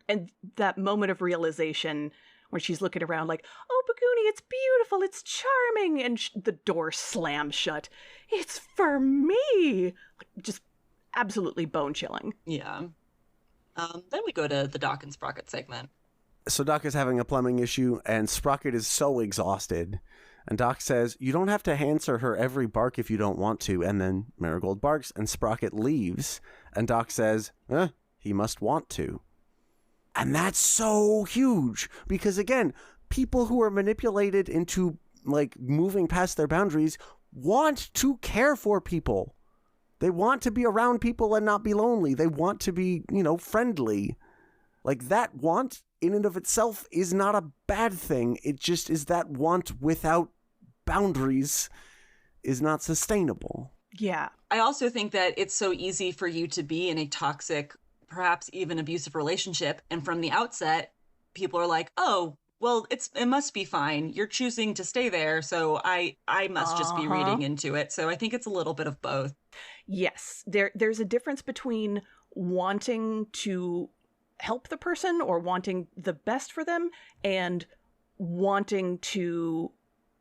And that moment of realization where she's looking around like, "Oh, Begoony, it's beautiful, it's charming," and the door slams shut. "It's for me." Just absolutely bone-chilling. Yeah. Then we go to the Doc and Sprocket segment. So Doc is having a plumbing issue, and Sprocket is so exhausted. And Doc says, "You don't have to answer her every bark if you don't want to." And then Marigold barks, and Sprocket leaves. And Doc says, he must want to. And that's so huge. Because, again, people who are manipulated into, moving past their boundaries want to care for people. They want to be around people and not be lonely. They want to be, friendly. That want in and of itself is not a bad thing. It just is that want without boundaries is not sustainable. Yeah. I also think that it's so easy for you to be in a toxic, perhaps even abusive relationship. And from the outset, people are like, "Oh, well, it must be fine. You're choosing to stay there. So I must just be reading into it." So I think it's a little bit of both. Yes. There's a difference between wanting to help the person or wanting the best for them and wanting to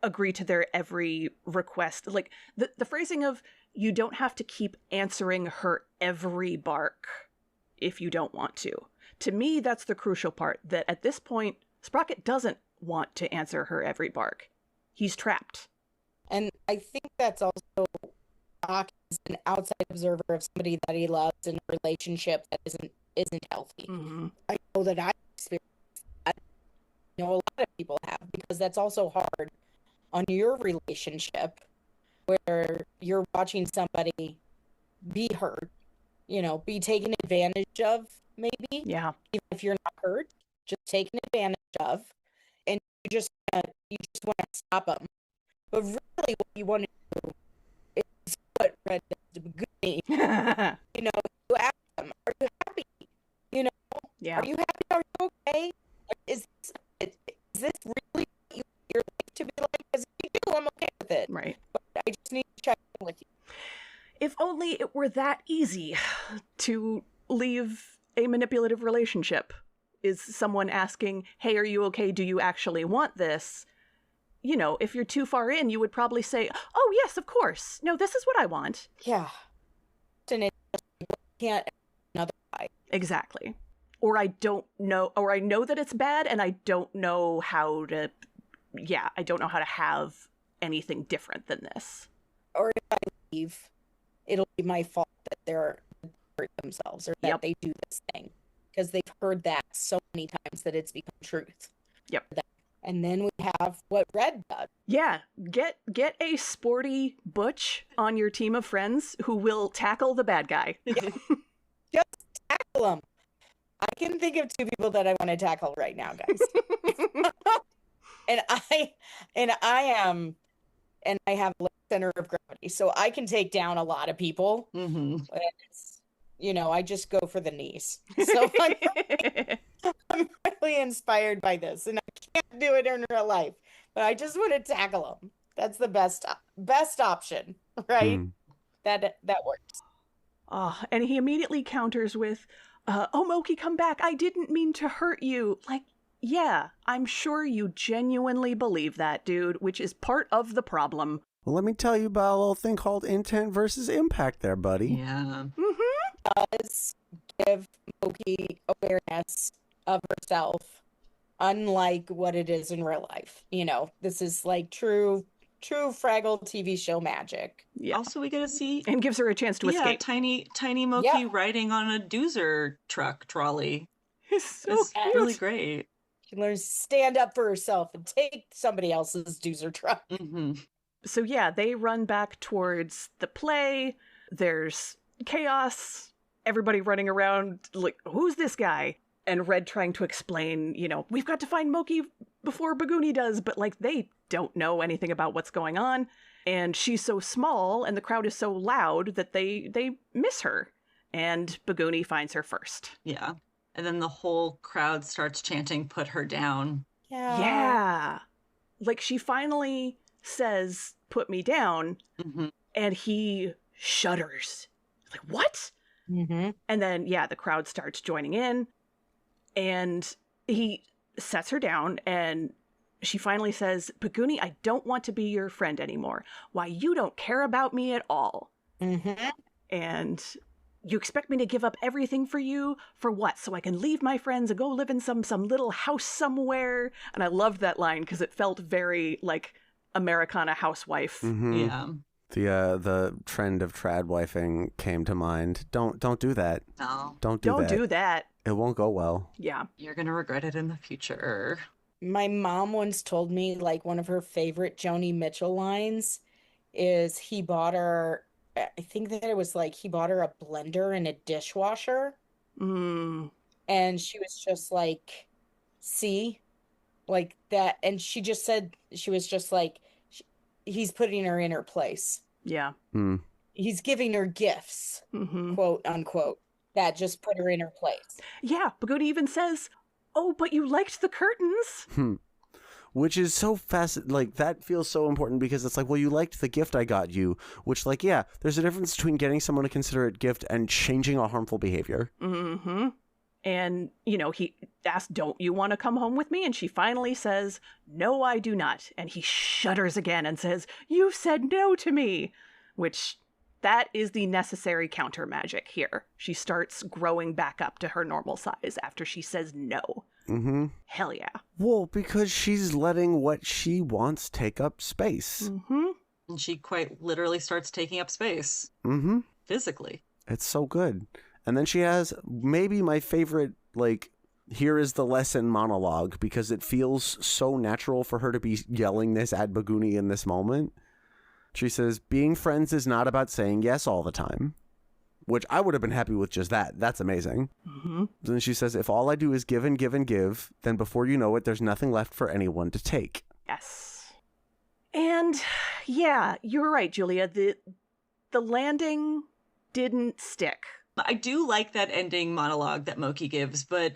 agree to their every request. Like the phrasing of, "You don't have to keep answering her every bark if you don't want to." To me, that's the crucial part, that at this point, Sprocket doesn't want to answer her every bark. He's trapped. And I think that's also Doc is an outside observer of somebody that he loves in a relationship that isn't healthy. Mm-hmm. I know that I experienced that. I know a lot of people have, because that's also hard on your relationship where you're watching somebody be hurt, be taken advantage of, maybe. Yeah. Even if you're not hurt, just taken advantage of, and you just want to stop them. But really, what you want to do is what Red does to Begoony. You ask them, "Are you happy? Yeah. Are you happy? Are you okay? Is this really what you want your life to be like? Because if you do, I'm okay with it. Right. But I just need to check in with you." If only it were that easy to leave a manipulative relationship. Is someone asking, "Hey, are you okay? Do you actually want this?" If you're too far in, you would probably say, "Oh, yes, of course. No, this is what I want." Yeah. And it can't another guy. Exactly. Or I don't know, or I know that it's bad and I don't know how to, I don't know how to have anything different than this. Or if I leave, it'll be my fault that they're hurt themselves or that they do this thing. Because they've heard that so many times that it's become truth. Yep. And then we have what Red does. Yeah, get a sporty butch on your team of friends who will tackle the bad guy. Yeah. Just tackle them. I can think of two people that I want to tackle right now, guys. and I have a center of gravity, so I can take down a lot of people. Mm-hmm. I just go for the knees. So I'm really inspired by this, and I can't do it in real life, but I just want to tackle them. That's the best option, right? That works. And he immediately counters with, oh, Mokey, come back. I didn't mean to hurt you. Like, yeah, I'm sure you genuinely believe that, dude, which is part of the problem. Well, let me tell you about a little thing called intent versus impact there, buddy. Yeah. Does give Mokey awareness of herself, unlike what it is in real life. You know, this is like true Fraggle TV show magic. Yeah. Also, we get to see And gives her a chance to escape. tiny Mokey riding on a doozer truck trolley. It's so It's cute. really great. She learns to stand up for herself and take somebody else's doozer truck. Mm-hmm. So yeah, they run back towards the play. There's chaos. Everybody running around like, who's this guy? And Red trying to explain, you know, we've got to find Mokey before Begoony does, but like they don't know anything about what's going on. And she's so small and the crowd is so loud that they miss her. And Begoony finds her first. Yeah. And then the whole crowd starts chanting, put her down. Yeah. Like she finally says, put me down. Mm-hmm. And he shudders. Like, what? Mm-hmm. And then, yeah, the crowd starts joining in. And he sets her down and she finally says, Begoony, I don't want to be your friend anymore. Why, you don't care about me at all. Mm-hmm. And you expect me to give up everything for you? For what? So I can leave my friends and go live in some little house somewhere? And I loved that line because it felt very like Americana housewife. Mm-hmm. Yeah. The trend of trad wifing came to mind. Don't do that. No. Don't do that. It won't go well. Yeah. You're going to regret it in the future. My mom once told me like one of her favorite Joni Mitchell lines is he bought her, I think that it was like he bought her a blender and a dishwasher. Mm. And she was just like, see, like that. And she just said, she was just like, he's putting her in her place. Yeah. Mm. He's giving her gifts, Mm-hmm. quote unquote, that just put her in her place. Yeah. Begoony even says, oh, but you liked the curtains. Which is so like that feels so important because it's like, well, you liked the gift I got you, which like, yeah, there's a difference between getting someone a considerate gift and changing a harmful behavior. Mm-hmm. And, you know, he asked, don't you want to come home with me? And she finally says, no, I do not. And he shudders again and says, you said no to me, which that is the necessary counter magic here. She starts growing back up to her normal size after she says no. Mm-hmm. Hell yeah. Well, because she's letting what she wants take up space. Mm-hmm. And she quite literally starts taking up space. Mm-hmm. Physically. It's so good. And then she has maybe my favorite, like, here is the lesson monologue, because it feels so natural for her to be yelling this at Begoony in this moment. She says, being friends is not about saying yes all the time, which I would have been happy with just that. That's amazing. Mm-hmm. Then she says, if all I do is give and give and give, then before you know it, there's nothing left for anyone to take. Yes. And yeah, you're right, Julia. The landing didn't stick. I do like that ending monologue that Mokey gives, but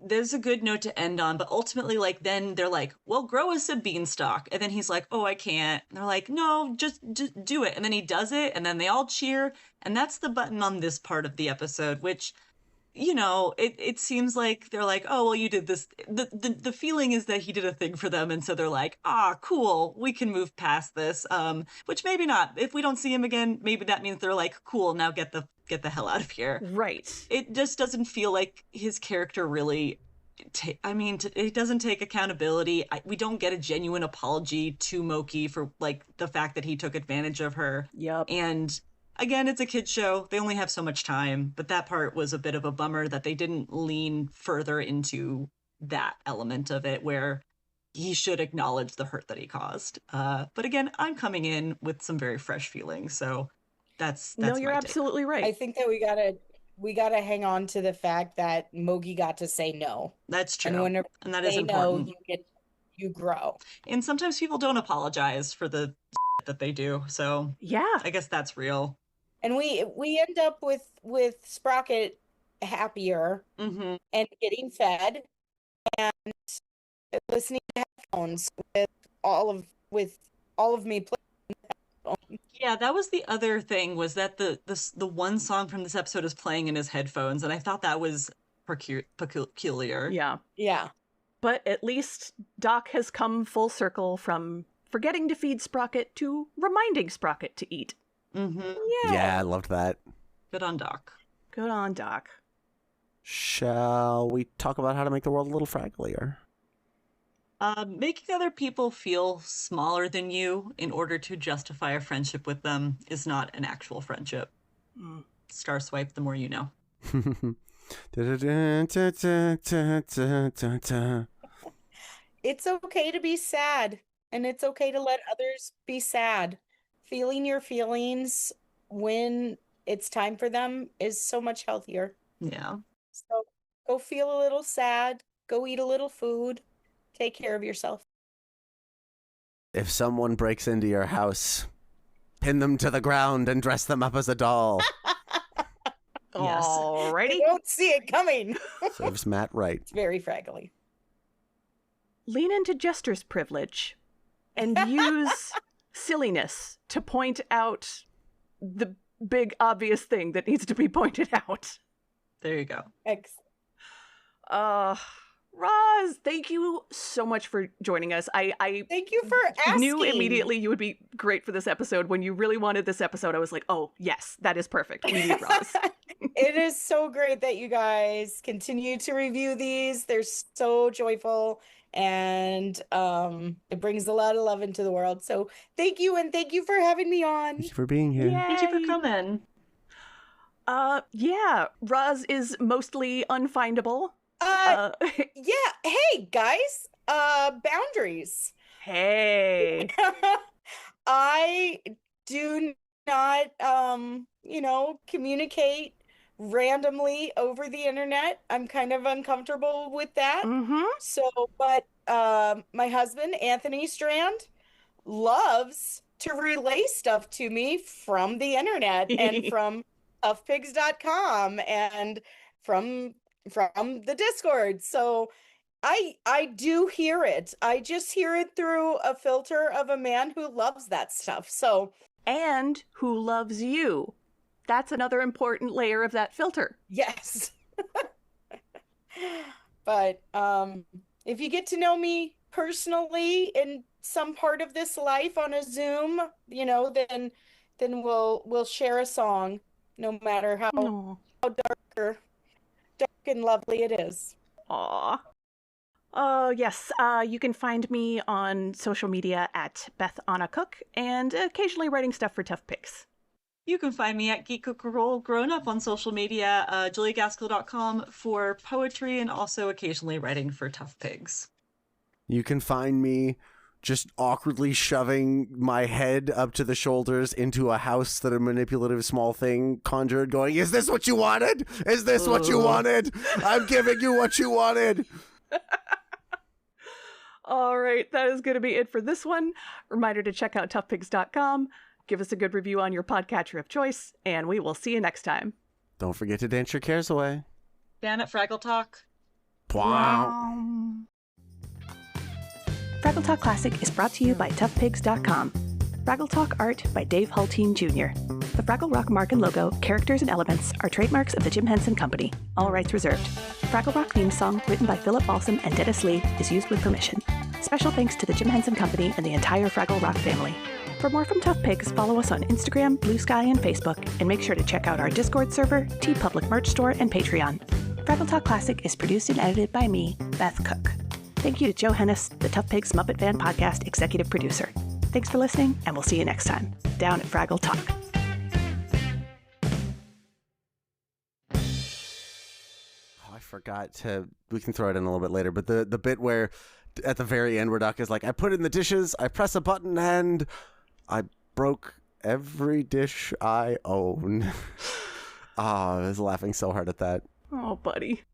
there's a good note to end on. But ultimately, like, then they're like, well, grow us a beanstalk. And then he's like, oh, I can't. And they're like, no, just do it. And then he does it. And then they all cheer. And that's the button on this part of the episode, which, you know, it seems like they're like, oh, well, you did this. The feeling is that he did a thing for them. And so they're like, cool, we can move past this. Which maybe not. If we don't see him again, maybe that means they're like, cool, now get the hell out of here. Right. It just doesn't feel like his character really, he doesn't take accountability. We don't get a genuine apology to Mokey for like the fact that he took advantage of her. Yep. And again, it's a kid's show. They only have so much time, but that part was a bit of a bummer that they didn't lean further into that element of it where he should acknowledge the hurt that he caused. But again, I'm coming in with some very fresh feelings, so that's no, you're my absolutely right. I think that we gotta hang on to the fact that Mokey got to say no. take. That's true. And whenever And that you is say important. no, you grow. And sometimes people don't apologize for the that they do. So Yeah. I guess that's real. And we end up with Sprocket happier Mm-hmm. and getting fed and listening to headphones with all of me playing. Yeah, that was the other thing, was that the one song from this episode is playing in his headphones, and I thought that was peculiar. Yeah. Yeah. But at least Doc has come full circle from forgetting to feed Sprocket to reminding Sprocket to eat. Mm-hmm. Yeah, I loved that. Good on Doc. Good on Doc. Shall we talk about how to make the world a little fragglier? Making other people feel smaller than you in order to justify a friendship with them is not an actual friendship. Star swipe, the more you know. It's okay to be sad, and it's okay to let others be sad. Feeling your feelings when it's time for them is so much healthier. Yeah. So go feel a little sad, go eat a little food, take care of yourself. If someone breaks into your house, pin them to the ground and dress them up as a doll. Yes. Alrighty. You won't see it coming. Serves Matt right. It's very fraggly. Lean into Jester's privilege and use silliness to point out the big obvious thing that needs to be pointed out. There you go. Excellent. Roz, thank you so much for joining us. I Thank you for asking. knew immediately you would be great for this episode. When you really wanted this episode, I was like, oh, yes, that is perfect. We need Roz. It is so great that you guys continue to review these. They're so joyful, and it brings a lot of love into the world. So thank you, and thank you for having me on. Thank you for being here. Thank you for Yay. coming. Yeah, Roz is mostly unfindable. Yeah. Hey, guys. Boundaries. Hey. I do not, communicate randomly over the internet. I'm kind of uncomfortable with that. Mm-hmm. So, but my husband, Anthony Strand, loves to relay stuff to me from the internet and from toughpigs.com and from the Discord. So I do hear it. I just hear it through a filter of a man who loves that stuff. So, And who loves you. That's another important layer of that filter. yes. But if you get to know me personally in some part of this life on a Zoom, then we'll share a song, no matter how dark and lovely it is. Aw. Oh, yes. You can find me on social media at Beth Anna Cook and occasionally writing stuff for Tough Pigs. You can find me at Geek Cook Roll Grown Up on social media, juliagaskell.com for poetry, and also occasionally writing for Tough Pigs. You can find me just awkwardly shoving my head up to the shoulders into a house that a manipulative small thing conjured, going, "Is this what you wanted? Is this what you wanted? I'm giving you what you wanted." All right, that is going to be it for this one. Reminder to check out toughpigs.com. Give us a good review on your podcatcher of choice, and we will see you next time. Don't forget to dance your cares away. Dan at Fraggle Talk. Wow. Fraggle Talk Classic is brought to you by toughpigs.com. Fraggle Talk art by Dave Hulteen Jr. The Fraggle Rock mark and logo, characters, and elements are trademarks of the Jim Henson Company. All rights reserved. Fraggle Rock theme song, written by Philip Balsam and Dennis Lee, is used with permission. Special thanks to the Jim Henson Company and the entire Fraggle Rock family. For more from Tough Pigs, follow us on Instagram, Blue Sky, and Facebook, and make sure to check out our Discord server, TeePublic merch store, and Patreon. Fraggle Talk Classic is produced and edited by me, Beth Cook. Thank you to Joe Hennis, the Tough Pigs Muppet Van podcast executive producer. Thanks for listening, and we'll see you next time, down at Fraggle Talk. I forgot to, we can throw it in a little bit later, but the bit where at the very end where Doc is like, I put in the dishes, I press a button, and I broke every dish I own. I was laughing so hard at that. Oh, buddy.